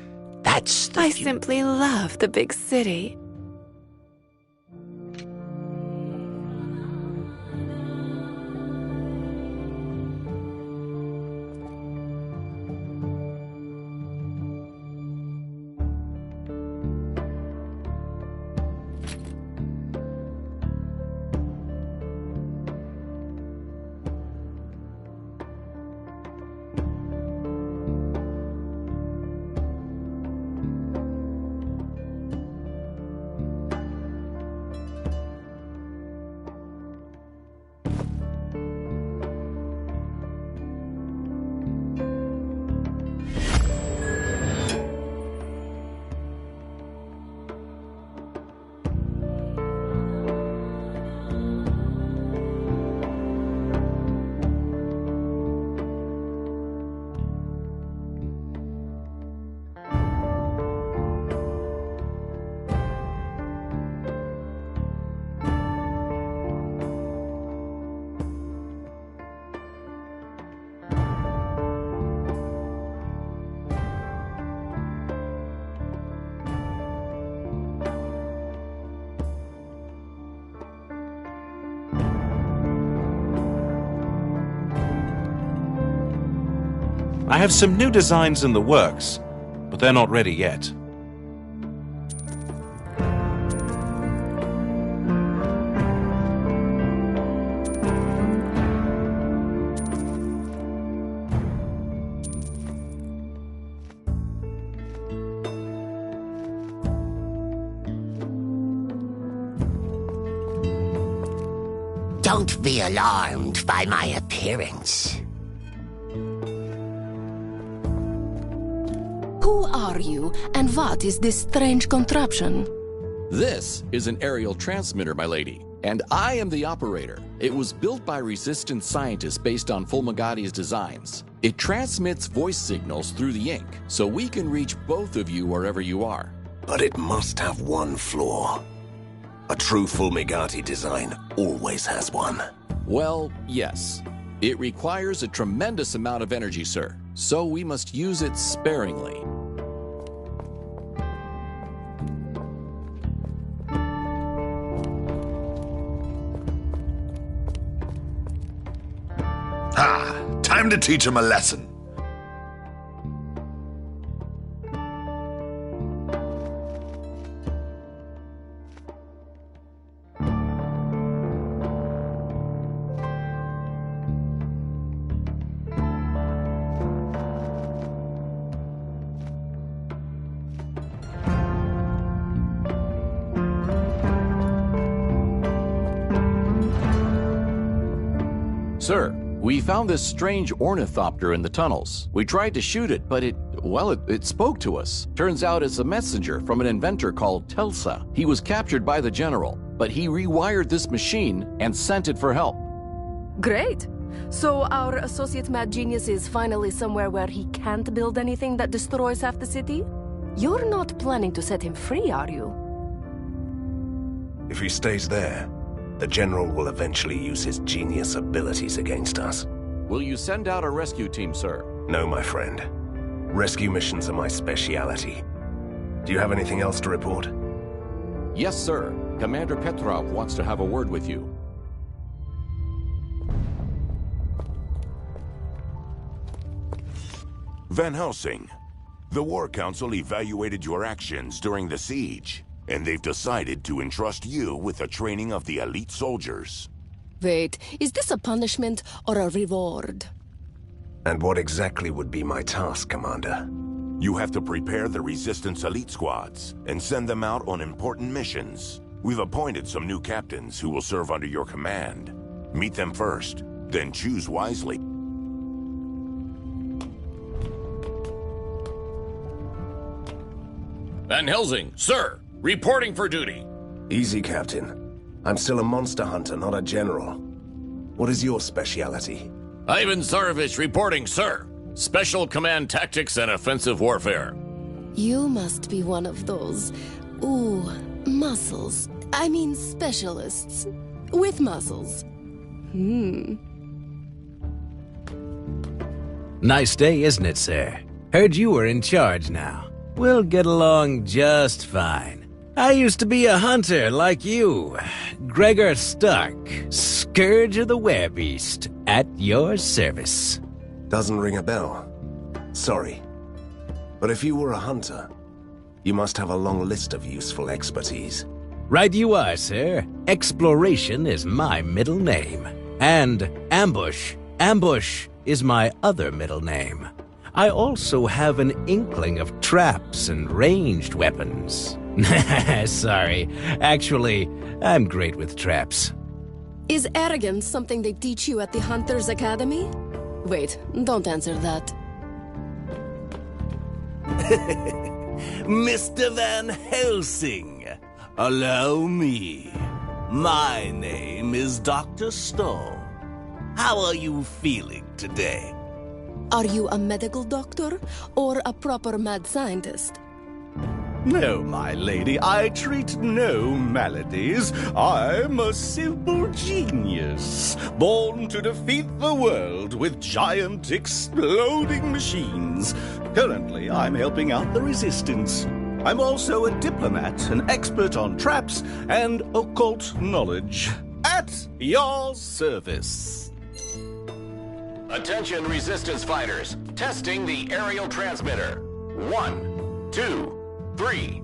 That's the I simply love the big city. I have some new designs in the works, but they're not ready yet. Don't be alarmed by my appearance. Who are you, and what is this strange contraption? This is an aerial transmitter, my lady, and I am the operator. It was built by resistance scientists based on Fulmigati's designs. It transmits voice signals through the ink, so we can reach both of you wherever you are. But it must have one flaw. A true Fulmigati design always has one. Well, yes. It requires a tremendous amount of energy, sir, so we must use it sparingly. Time to teach him a lesson. Sir, we found this strange ornithopter in the tunnels. We tried to shoot it, but it spoke to us. Turns out it's a messenger from an inventor called Telsa. He was captured by the general, but he rewired this machine and sent it for help. Great! So our associate mad genius is finally somewhere where he can't build anything that destroys half the city? You're not planning to set him free, are you? If he stays there, the General will eventually use his genius abilities against us. Will you send out a rescue team, sir? No, my friend. Rescue missions are my speciality. Do you have anything else to report? Yes, sir. Commander Petrov wants to have a word with you. Van Helsing, the War Council evaluated your actions during the siege, and they've decided to entrust you with the training of the elite soldiers. Wait, is this a punishment or a reward? And what exactly would be my task, Commander? You have to prepare the Resistance elite squads and send them out on important missions. We've appointed some new captains who will serve under your command. Meet them first, then choose wisely. Van Helsing, sir! Reporting for duty. Easy, Captain. I'm still a monster hunter, not a general. What is your speciality? Ivan Tsarevich reporting, sir. Special Command Tactics and Offensive Warfare. You must be one of those... muscles. I mean specialists. With muscles. Nice day, isn't it, sir? Heard you were in charge now. We'll get along just fine. I used to be a hunter like you. Gregor Stark, Scourge of the Werebeast, at your service. Doesn't ring a bell. Sorry. But if you were a hunter, you must have a long list of useful expertise. Right you are, sir. Exploration is my middle name. And Ambush. Ambush is my other middle name. I also have an inkling of traps and ranged weapons. Sorry. Actually, I'm great with traps. Is arrogance something they teach you at the Hunters Academy? Wait, don't answer that. Mr. Van Helsing, allow me. My name is Dr. Stone. How are you feeling today? Are you a medical doctor or a proper mad scientist? No, my lady, I treat no maladies. I'm a simple genius, born to defeat the world with giant exploding machines. Currently, I'm helping out the Resistance. I'm also a diplomat, an expert on traps and occult knowledge. At your service. Attention resistance fighters. Testing the aerial transmitter. 1, 2, 3.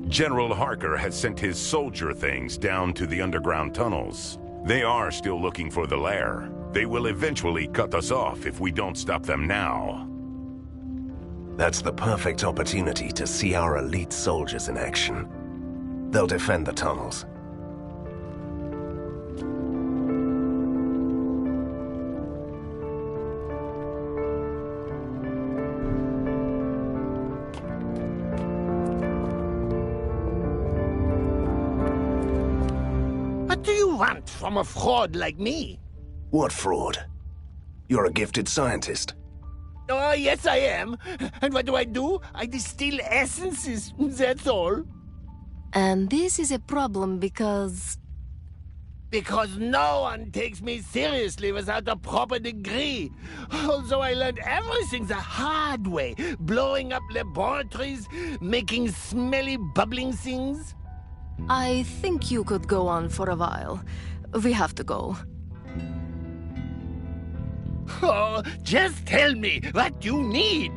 General Harker has sent his soldier things down to the underground tunnels. They are still looking for the lair. They will eventually cut us off if we don't stop them now. That's the perfect opportunity to see our elite soldiers in action. They'll defend the tunnels. What do you want from a fraud like me? What fraud? You're a gifted scientist. Oh, yes, I am. And what do? I distill essences, that's all. And this is a problem because... Because no one takes me seriously without a proper degree. Although I learned everything the hard way. Blowing up laboratories, making smelly, bubbling things. I think you could go on for a while. We have to go. Oh, just tell me what you need.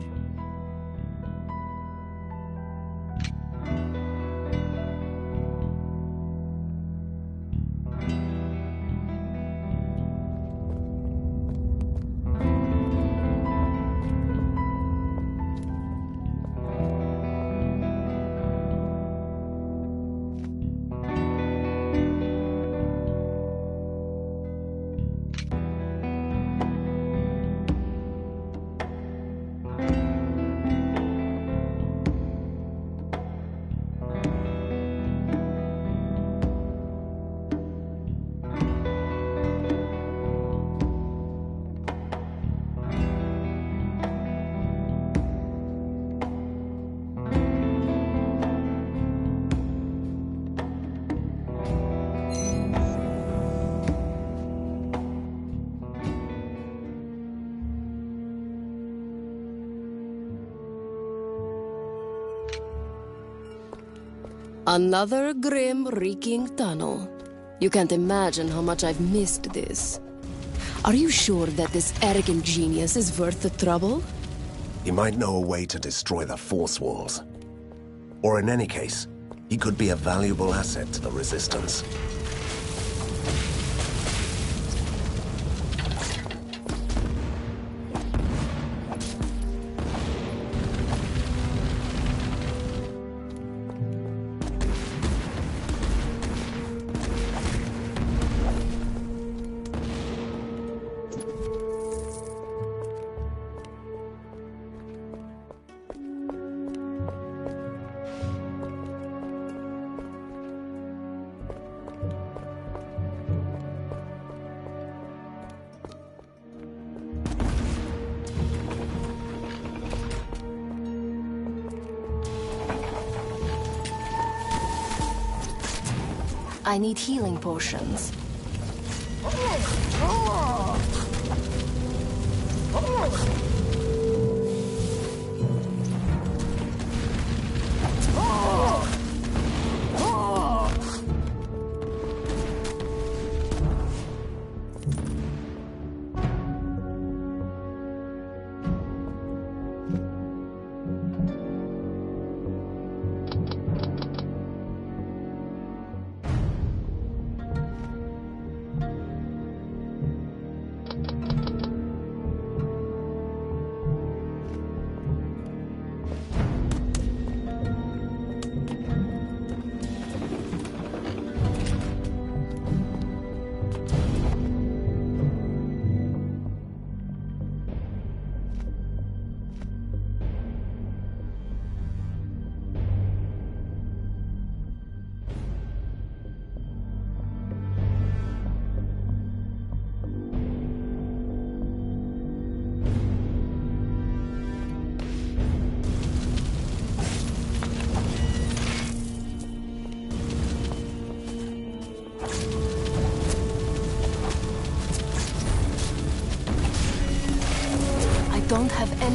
Another grim, reeking tunnel. You can't imagine how much I've missed this. Are you sure that this arrogant genius is worth the trouble? He might know a way to destroy the force walls. Or in any case, he could be a valuable asset to the Resistance. I need healing potions.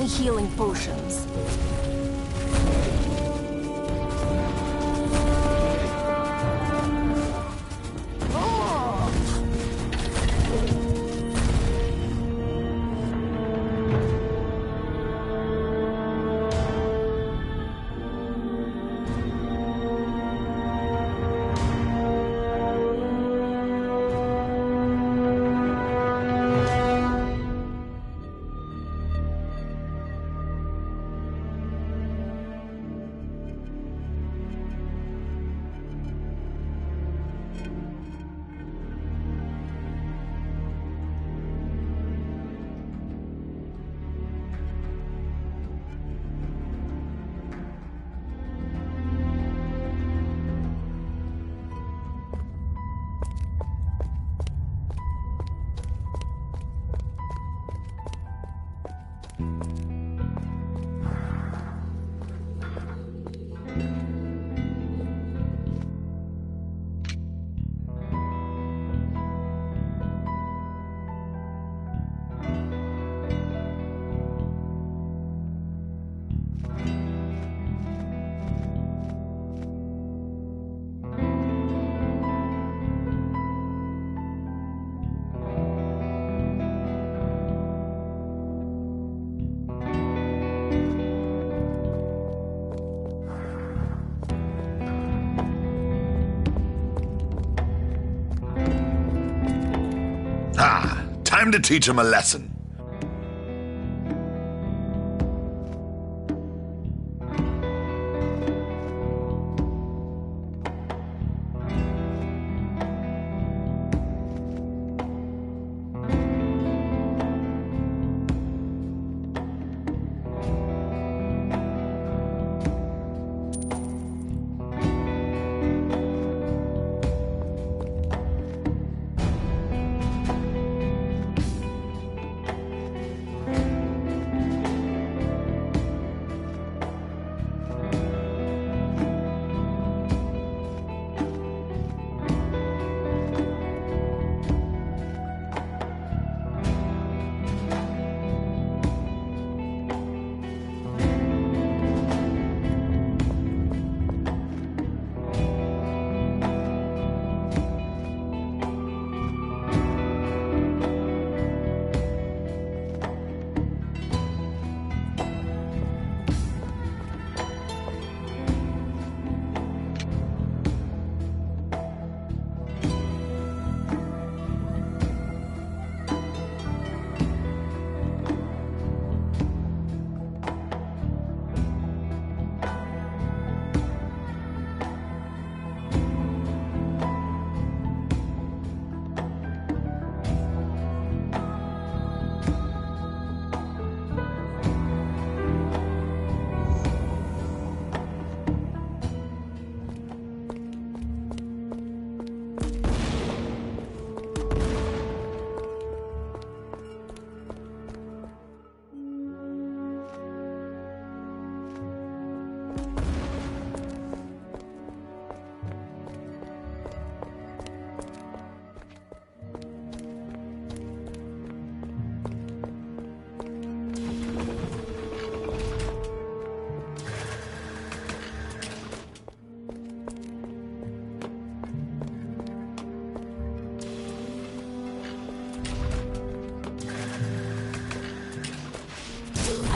any healing potions. Time to teach him a lesson.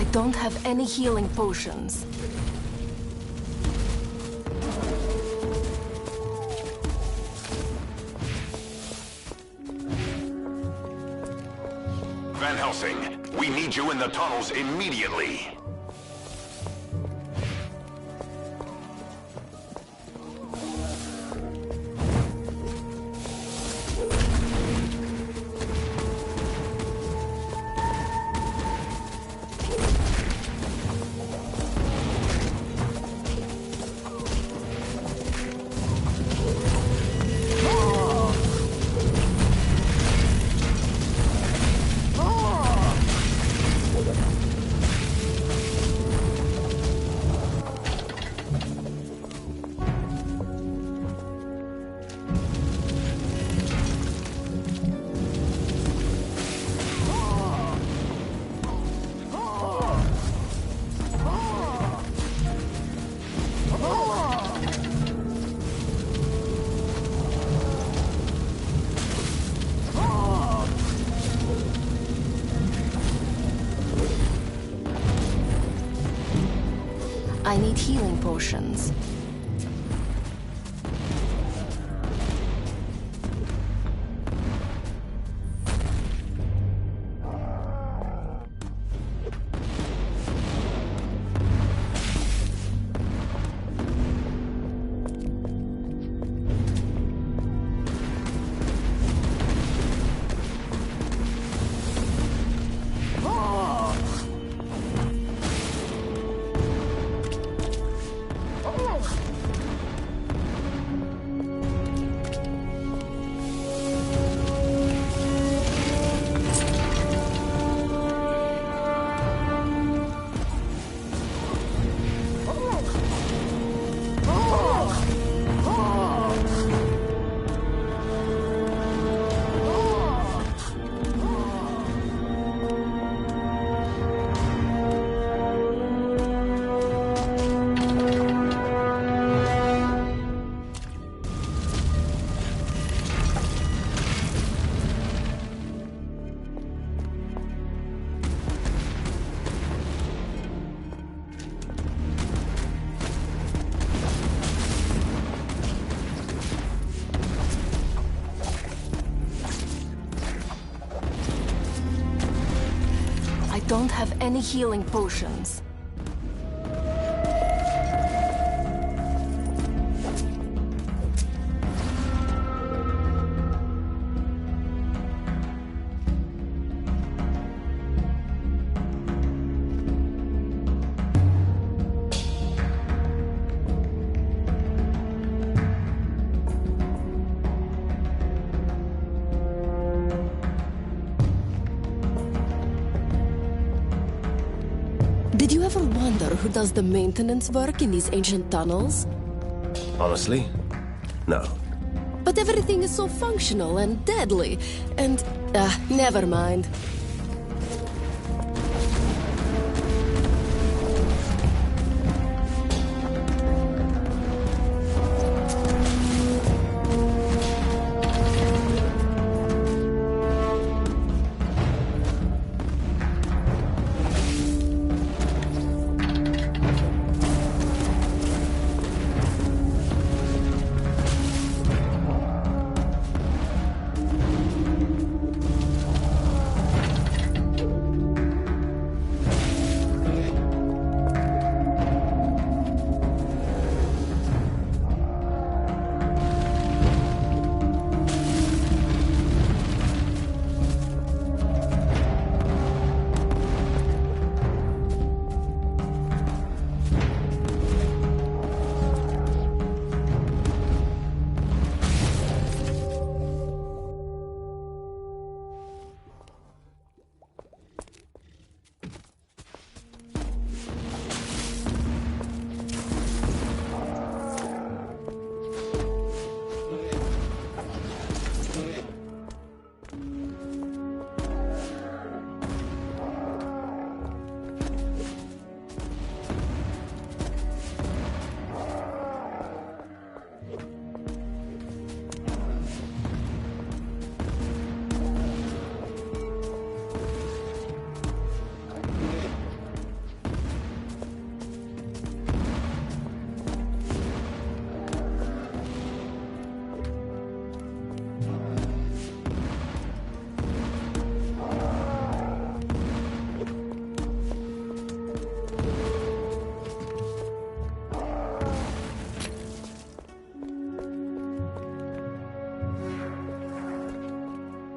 I don't have any healing potions. Van Helsing, we need you in the tunnels immediately. need healing potions. I don't have any healing potions. Did you ever wonder who does the maintenance work in these ancient tunnels? Honestly, no. But everything is so functional and deadly, and... never mind.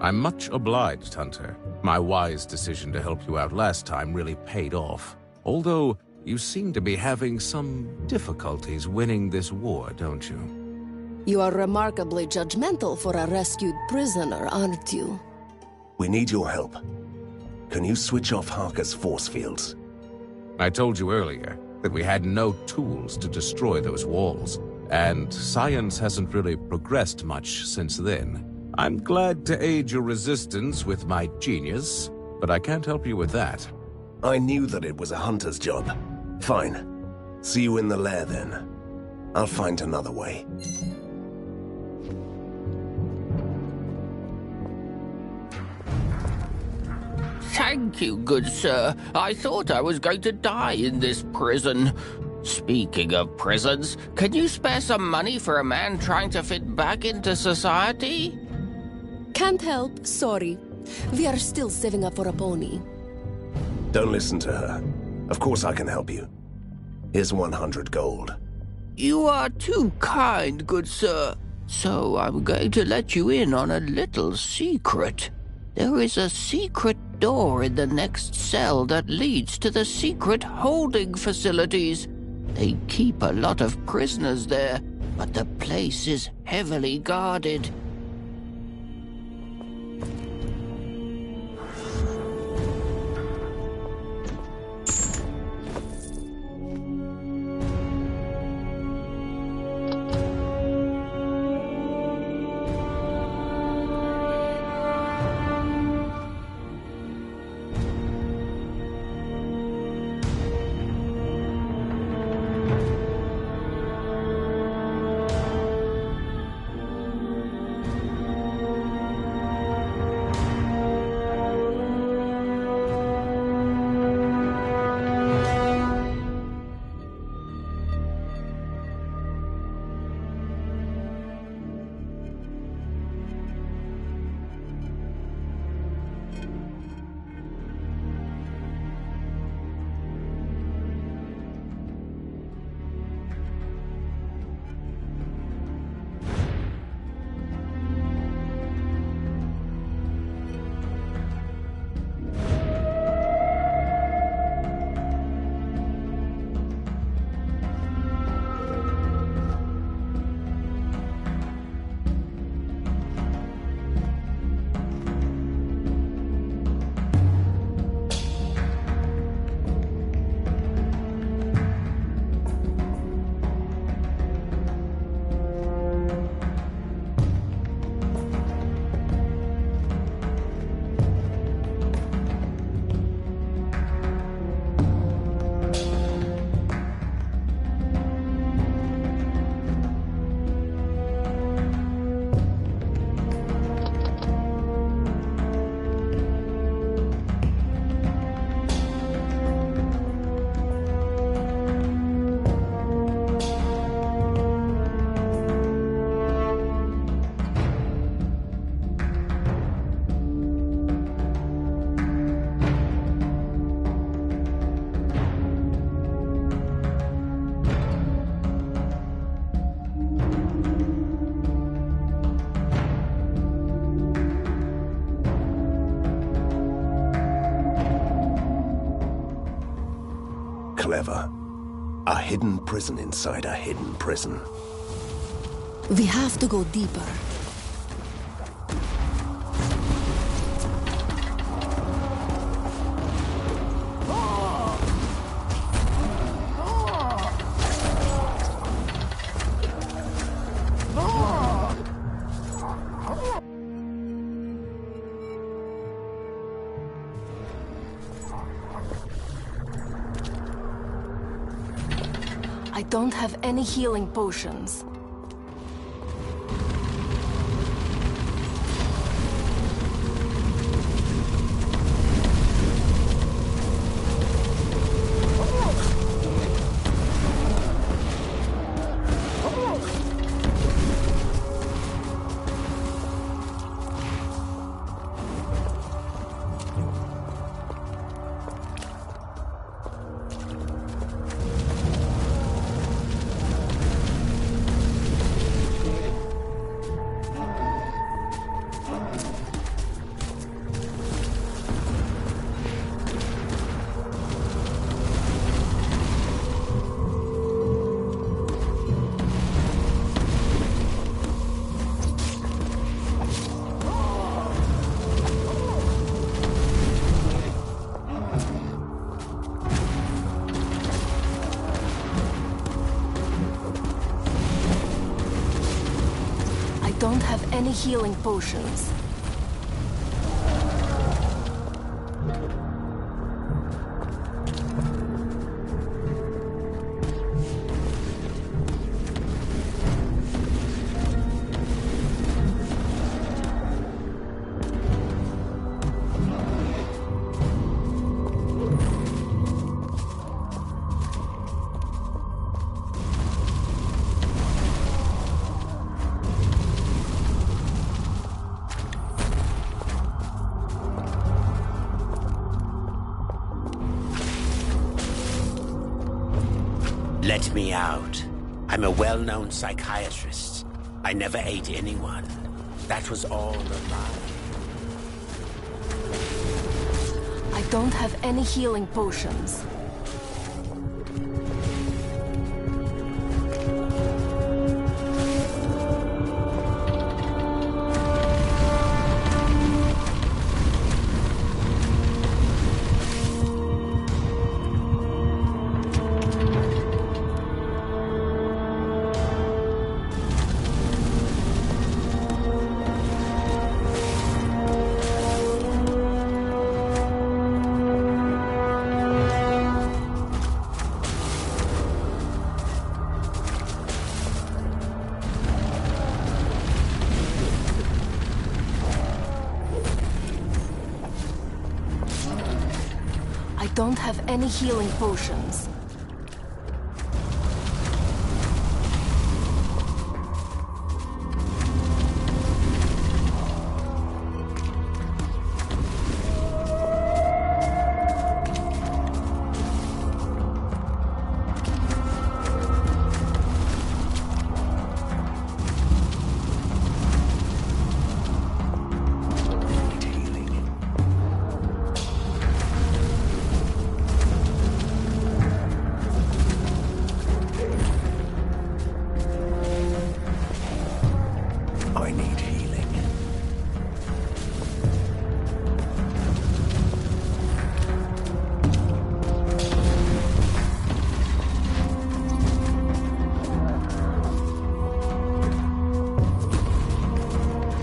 I'm much obliged, Hunter. My wise decision to help you out last time really paid off. Although, you seem to be having some difficulties winning this war, don't you? You are remarkably judgmental for a rescued prisoner, aren't you? We need your help. Can you switch off Harker's force fields? I told you earlier that we had no tools to destroy those walls, and science hasn't really progressed much since then. I'm glad to aid your resistance with my genius, but I can't help you with that. I knew that it was a hunter's job. Fine. See you in the lair then. I'll find another way. Thank you, good sir. I thought I was going to die in this prison. Speaking of prisons, can you spare some money for a man trying to fit back into society? Can't help, sorry. We are still saving up for a pony. Don't listen to her. Of course I can help you. Here's 100 gold. You are too kind, good sir. So I'm going to let you in on a little secret. There is a secret door in the next cell that leads to the secret holding facilities. They keep a lot of prisoners there, but the place is heavily guarded. Clever. A hidden prison inside a hidden prison. We have to go deeper. I don't have any healing potions. I don't have any healing potions. Let me out. I'm a well-known psychiatrist. I never ate anyone. That was all a lie. I don't have any healing potions. I don't have any healing potions.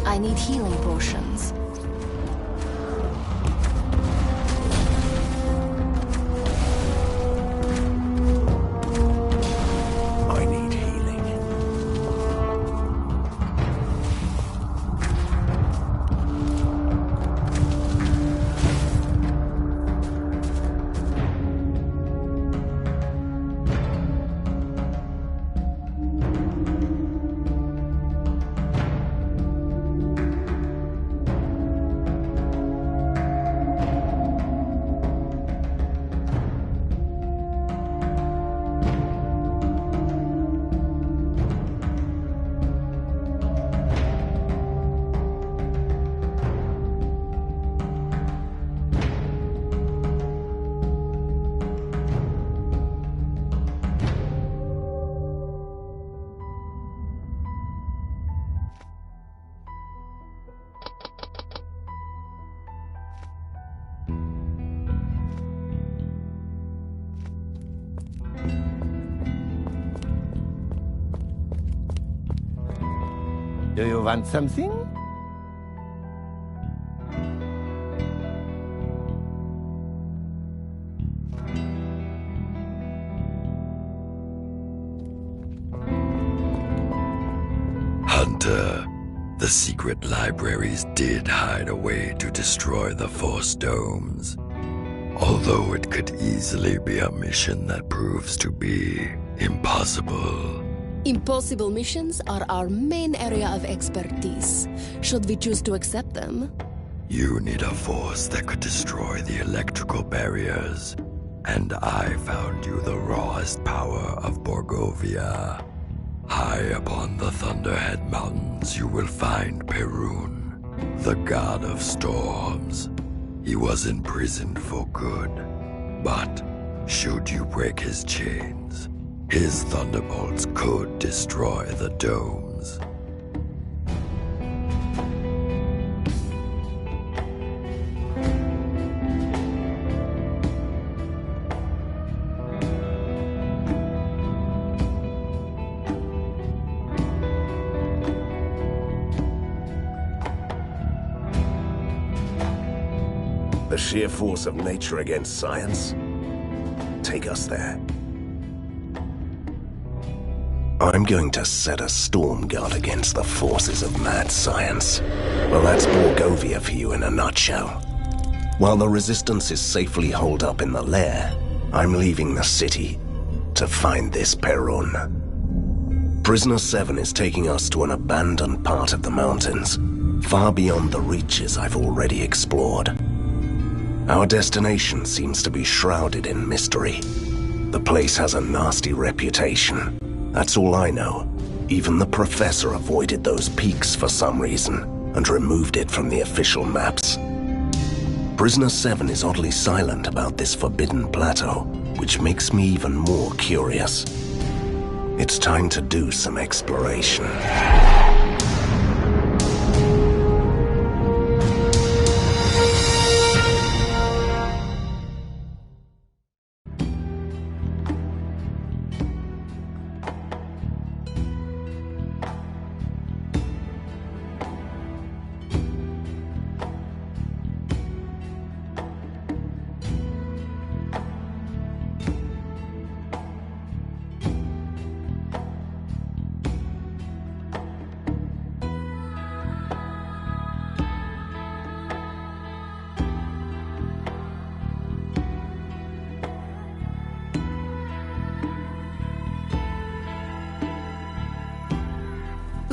I need healing potions. I need healing. Do you want something? Hunter, the secret libraries did hide a way to destroy the Force Domes. Although it could easily be a mission that proves to be impossible. Impossible missions are our main area of expertise. Should we choose to accept them? You need a force that could destroy the electrical barriers. And I found you the rawest power of Borgovia. High upon the Thunderhead Mountains you will find Perun, the god of storms. He was imprisoned for good, but should you break his chains, his thunderbolts could destroy the domes. The sheer force of nature against science? Take us there. I'm going to set a storm guard against the forces of mad science. Well, that's Borgovia for you in a nutshell. While the Resistance is safely holed up in the lair, I'm leaving the city to find this Perun. Prisoner 7 is taking us to an abandoned part of the mountains, far beyond the reaches I've already explored. Our destination seems to be shrouded in mystery, The place has a nasty reputation. That's all I know. Even the professor avoided those peaks for some reason and removed it from the official maps. Prisoner 7 is oddly silent about this forbidden plateau, which makes me even more curious. It's time to do some exploration.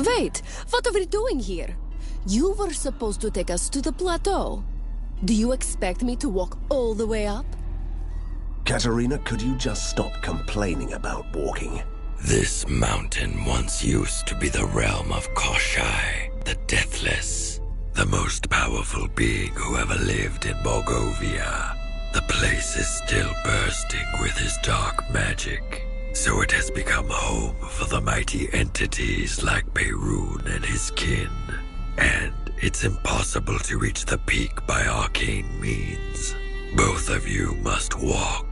Wait, what are we doing here? You were supposed to take us to the plateau. Do you expect me to walk all the way up? Katerina, could you just stop complaining about walking? This mountain once used to be the realm of Koshai, the Deathless, the most powerful being who ever lived in Morgovia. The place is still bursting with his dark magic, so it has become home for the mighty entities like Perun and his kin. And it's impossible to reach the peak by arcane means. Both of you must walk.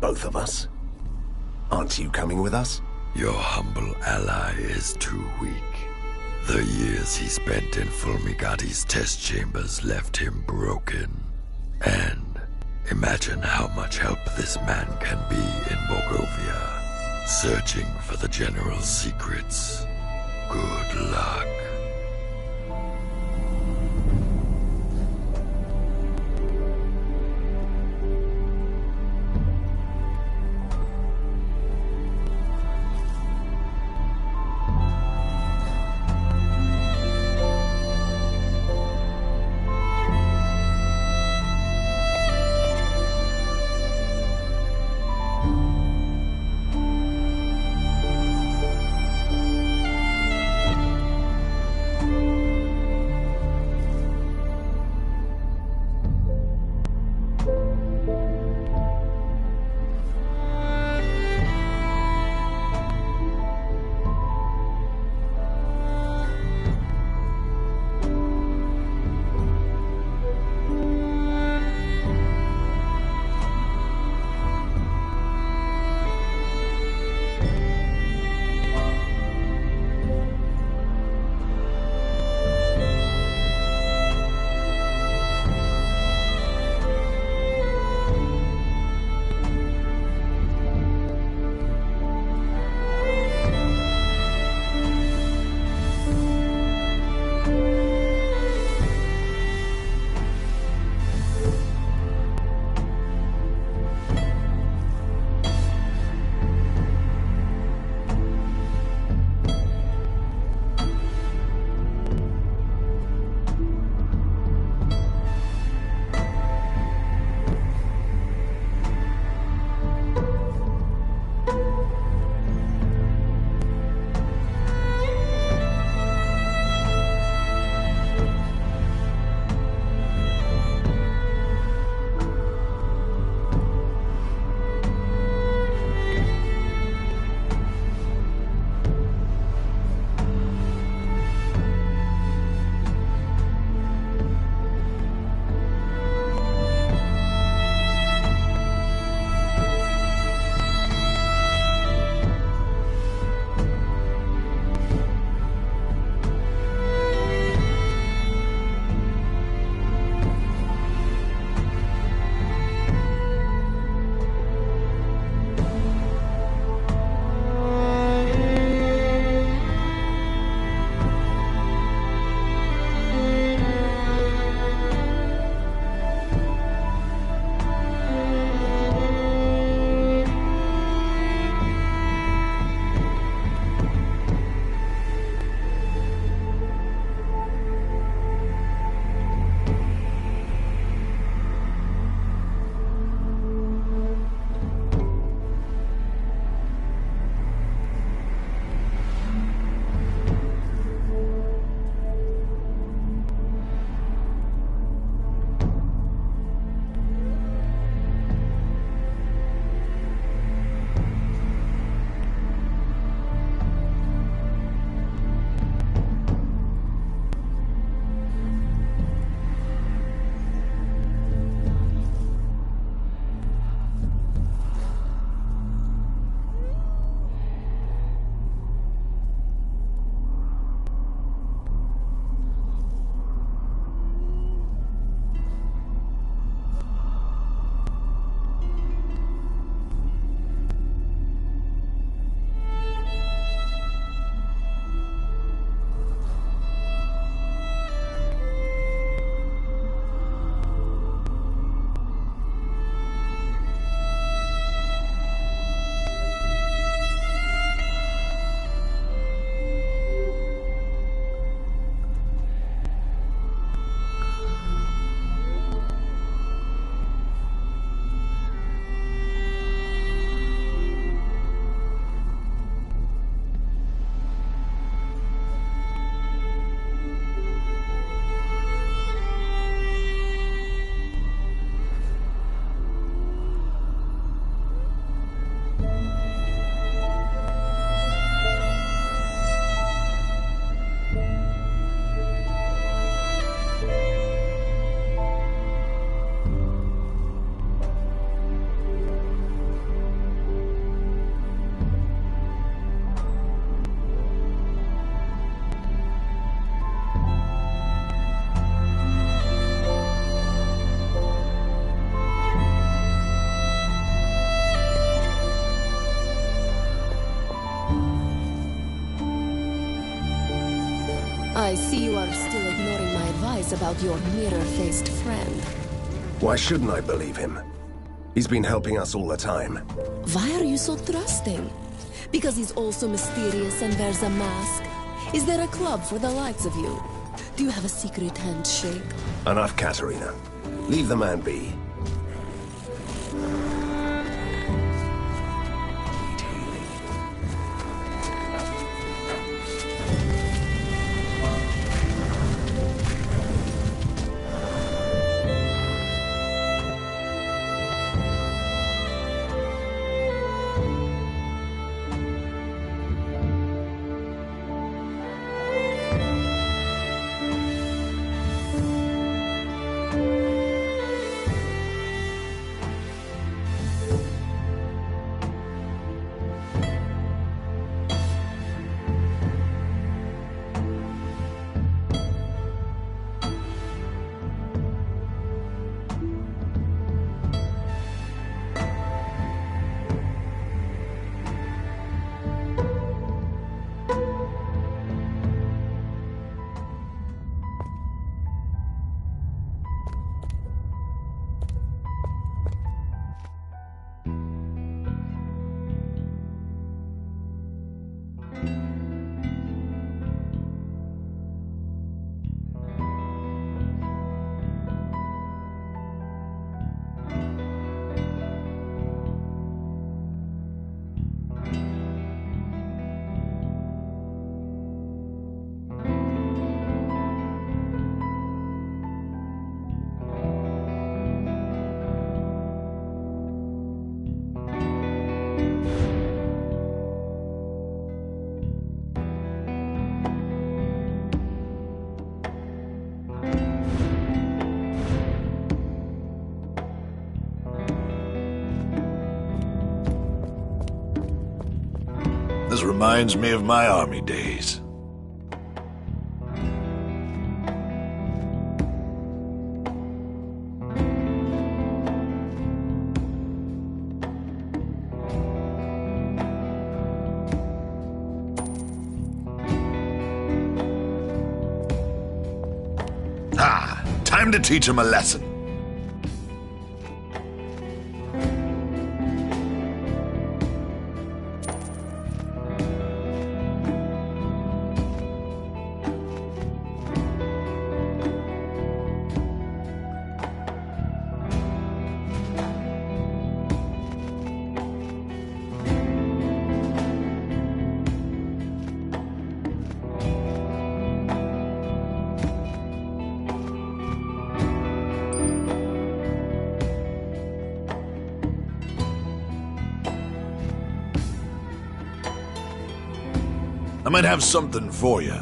Both of us? Aren't you coming with us? Your humble ally is too weak. The years he spent in Fulmigati's test chambers left him broken. And imagine how much help this man can be in Morgovia, searching for the General's secrets. Good luck. I see you are still ignoring my advice about your mirror-faced friend. Why shouldn't I believe him? He's been helping us all the time. Why are you so trusting? Because he's also mysterious and wears a mask? Is there a club for the likes of you? Do you have a secret handshake? Enough, Katerina. Leave the man be. This reminds me of my army days. Ah, time to teach him a lesson. I might have something for you.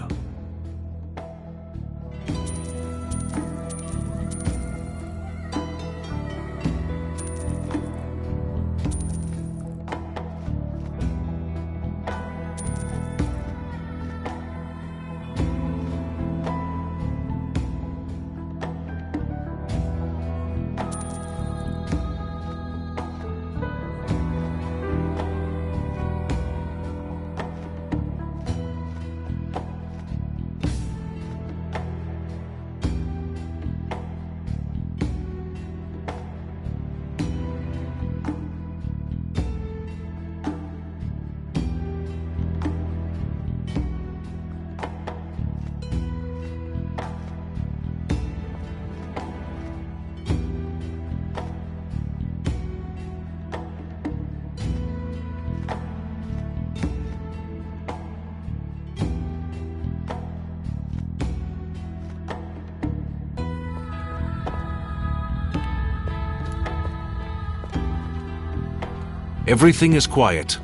Everything is quiet.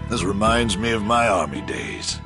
This reminds me of my army days.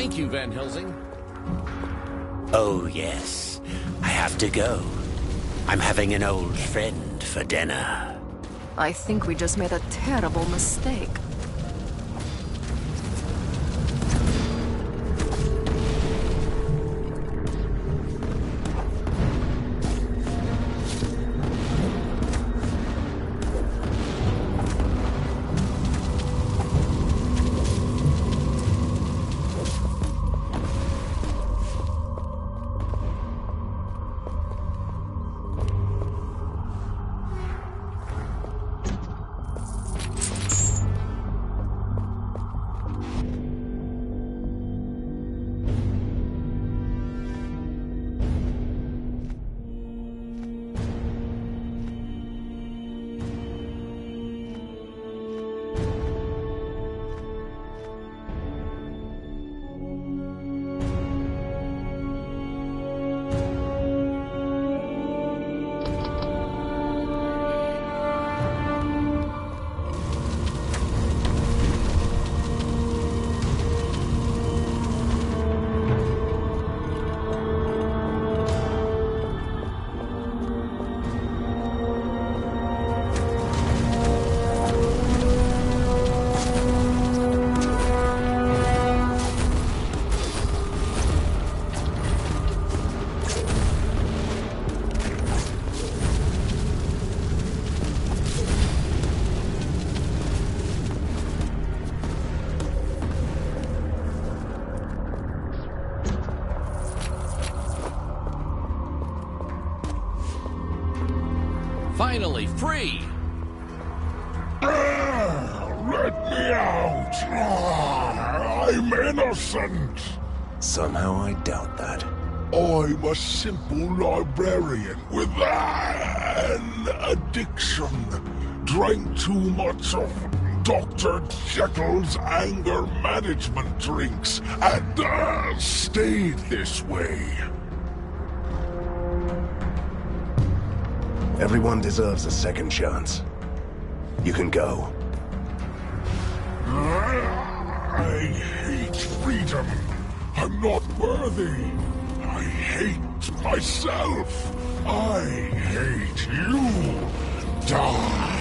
Thank you, Van Helsing. Oh, yes. I have to go. I'm having an old friend for dinner. I think we just made a terrible mistake. Finally, free! Let me out! I'm innocent! Somehow I doubt that. I'm a simple librarian with an addiction. Drank too much of Dr. Jekyll's anger management drinks and stayed this way. Everyone deserves a second chance. You can go. I hate freedom. I'm not worthy. I hate myself. I hate you. Die.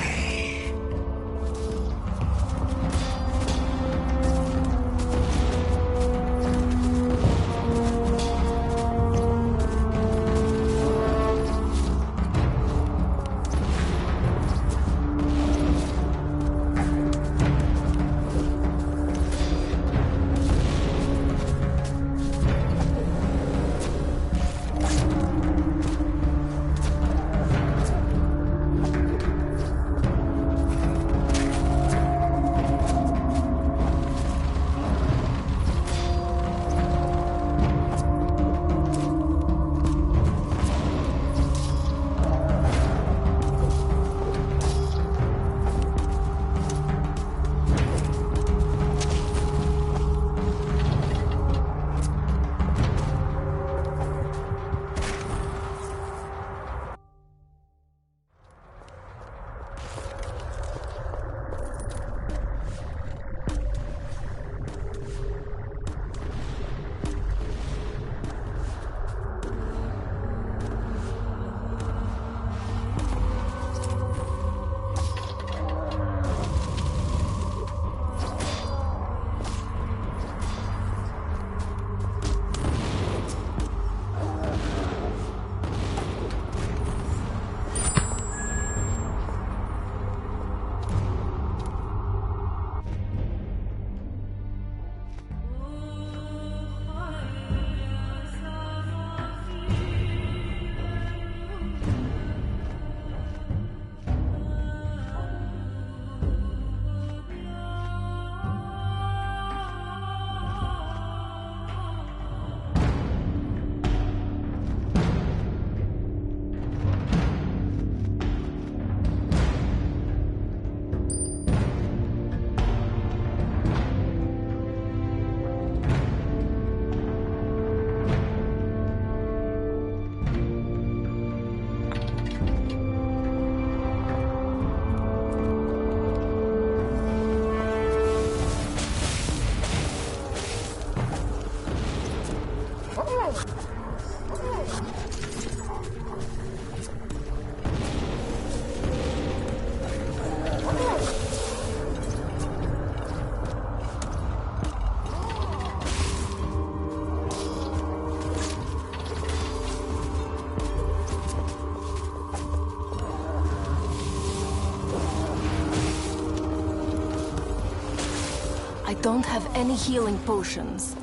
I don't have any healing potions.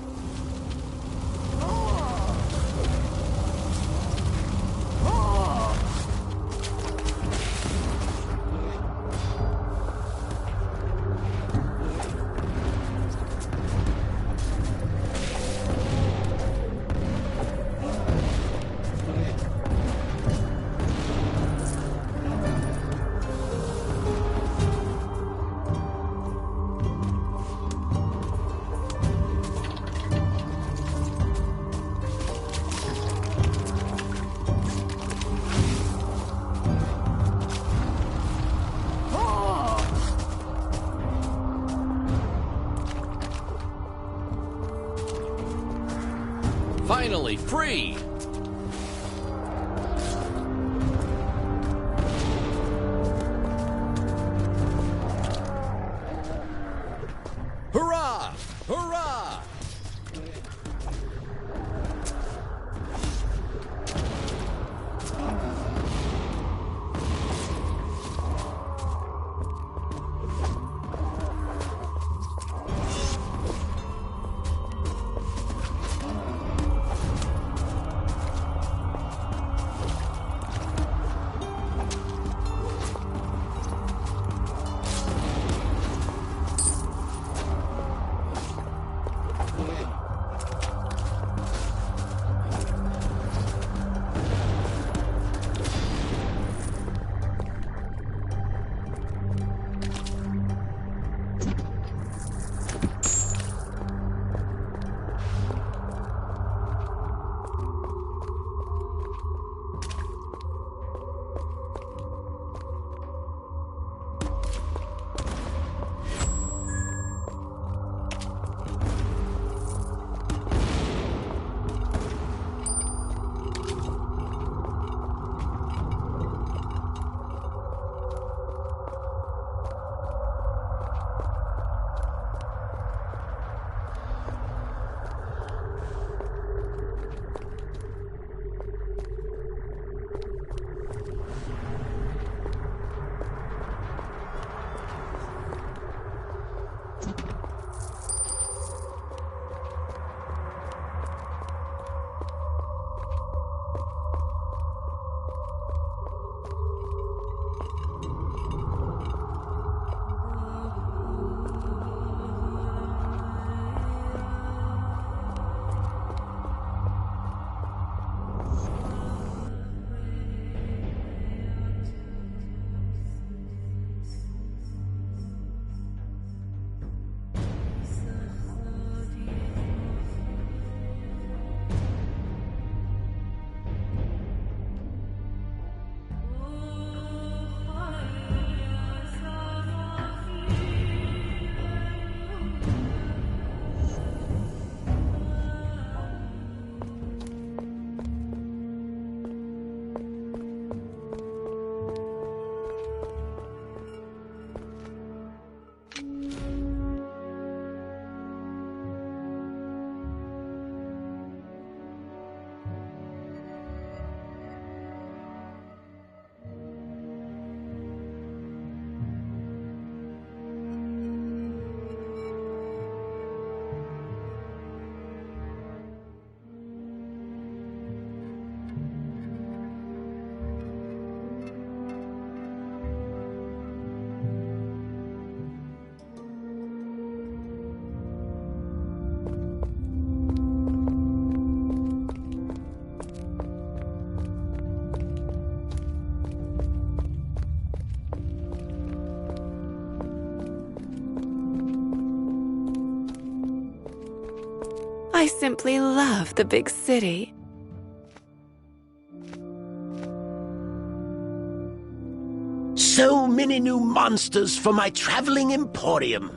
Finally free! Hurrah! Hurrah! I simply love the big city. So many new monsters for my traveling emporium.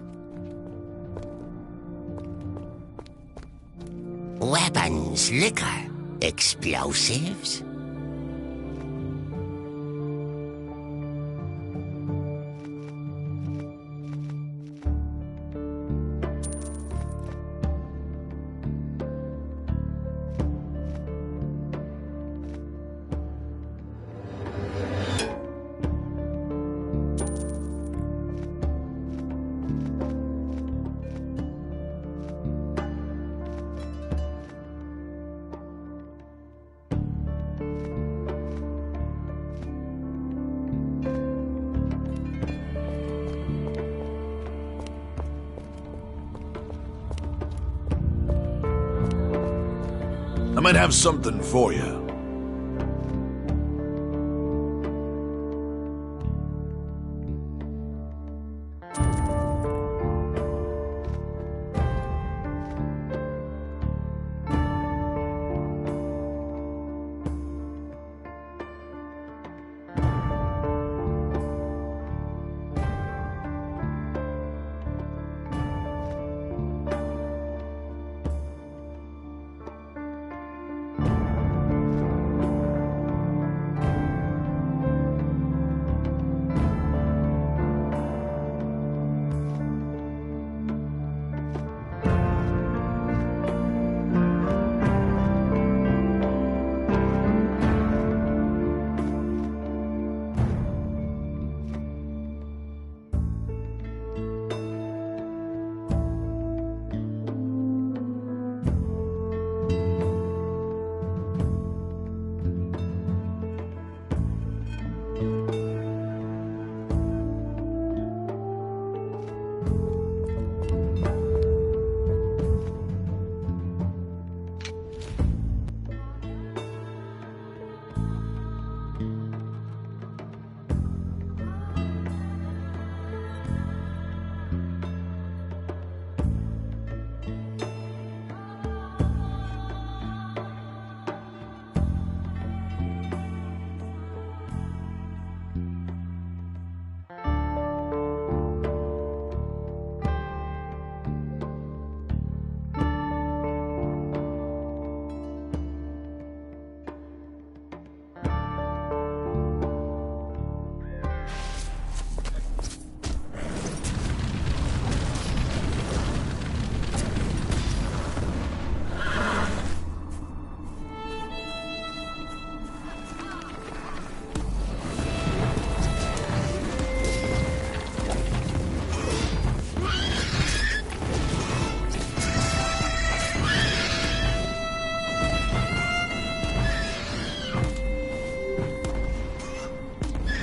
Weapons, liquor, explosives. I might have something for you.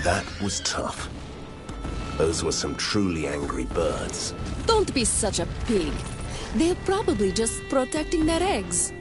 That was tough. Those were some truly angry birds. Don't be such a pig. They're probably just protecting their eggs.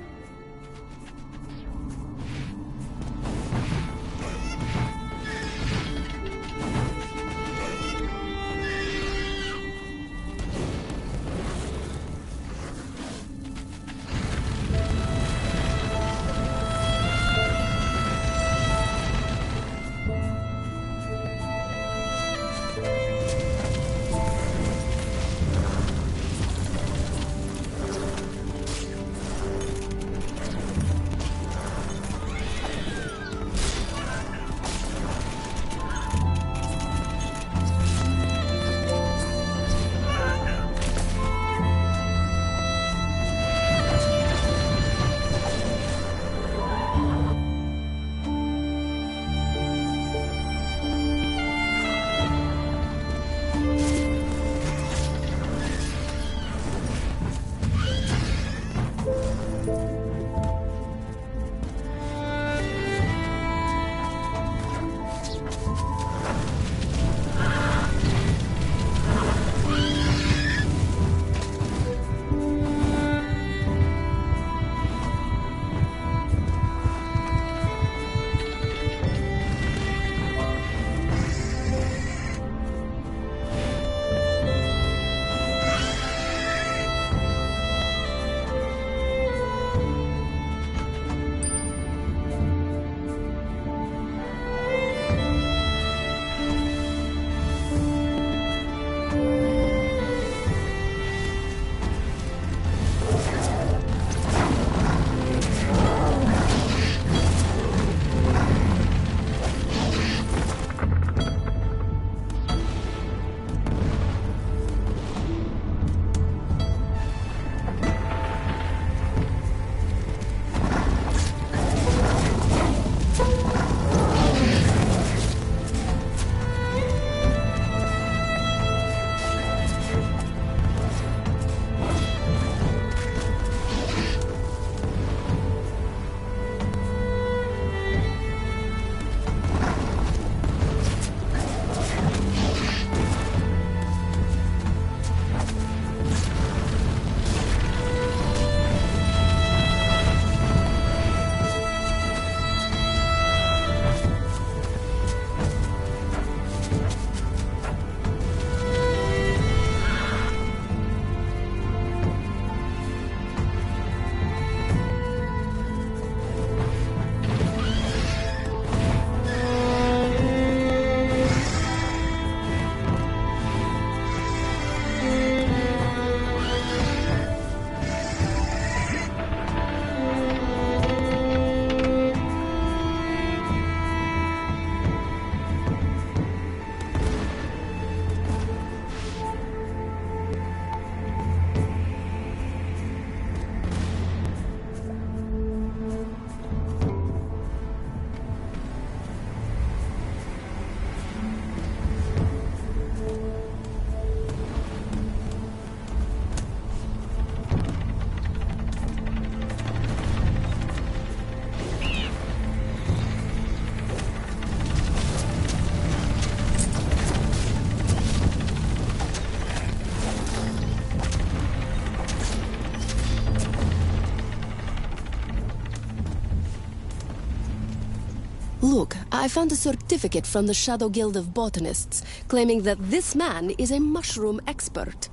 Look, I found a certificate from the Shadow Guild of Botanists, claiming that this man is a mushroom expert.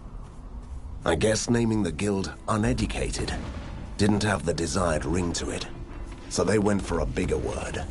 I guess naming the guild uneducated didn't have the desired ring to it, so they went for a bigger word.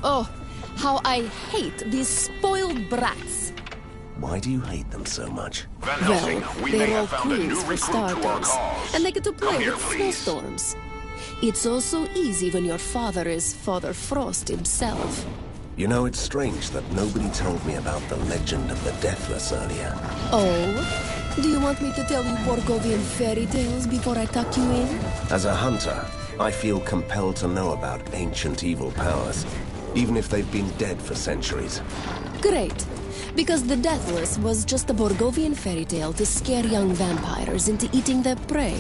Oh, how I hate these spoiled brats. Why do you hate them so much? Well, they're all queens for starters, and they get to play with snowstorms. It's all so easy when your father is Father Frost himself. You know, it's strange that nobody told me about the legend of the Deathless earlier. Oh? Do you want me to tell you Borgovian fairy tales before I tuck you in? As a hunter, I feel compelled to know about ancient evil powers, even if they've been dead for centuries. Great, because the Deathless was just a Borgovian fairy tale to scare young vampires into eating their prey.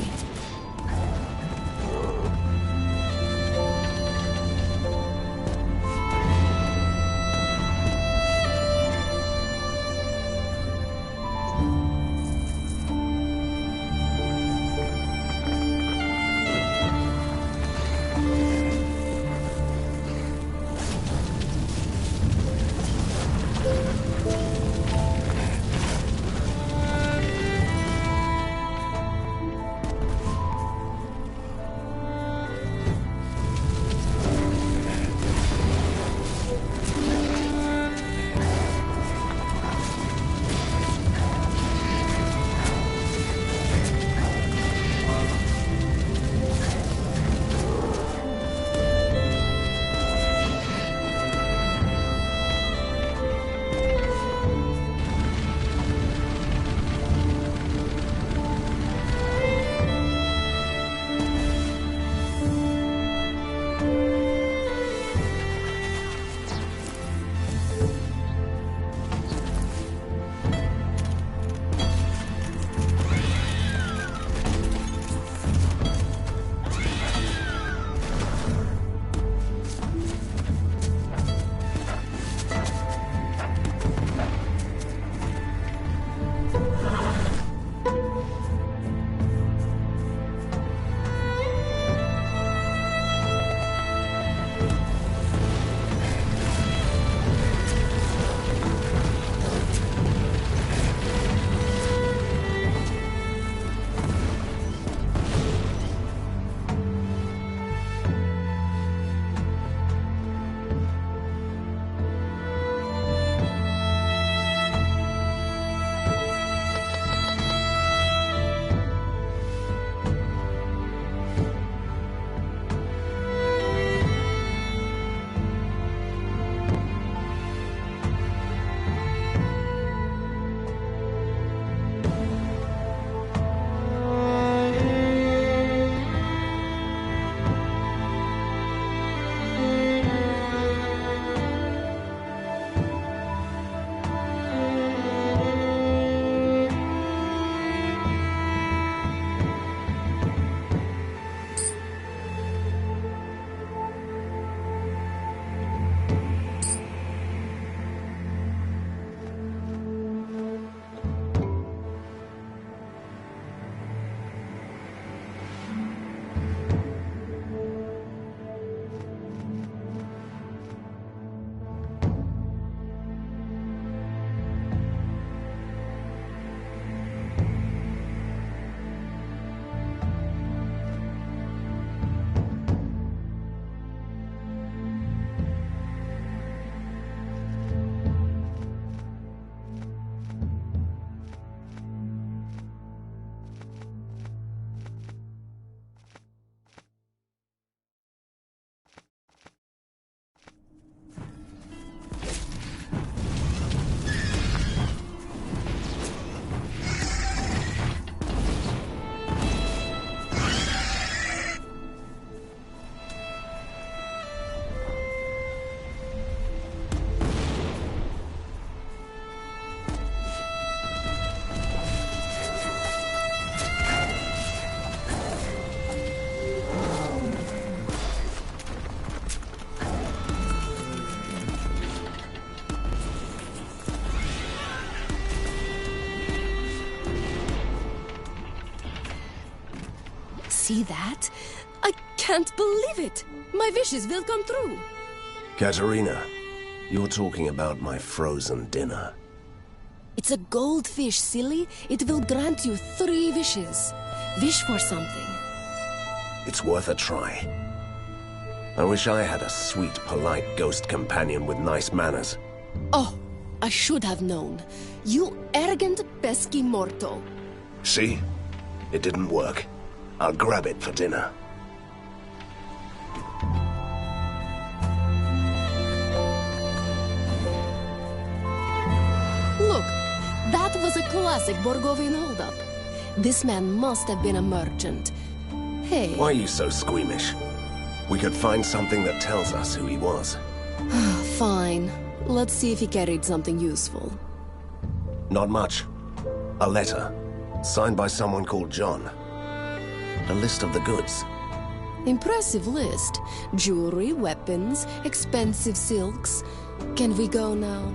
see that? I can't believe it! My wishes will come true! Katerina, you're talking about my frozen dinner. It's a goldfish, silly. It will grant you 3 wishes. Wish for something. It's worth a try. I wish I had a sweet, polite ghost companion with nice manners. Oh, I should have known. You arrogant, pesky mortal. See? It didn't work. I'll grab it for dinner. Look, that was a classic Borgovian holdup. This man must have been a merchant. Hey... Why are you so squeamish? We could find something that tells us who he was. Fine. Let's see if he carried something useful. Not much. A letter, signed by someone called John. A list of the goods. Impressive list. Jewelry, weapons, expensive silks. Can we go now?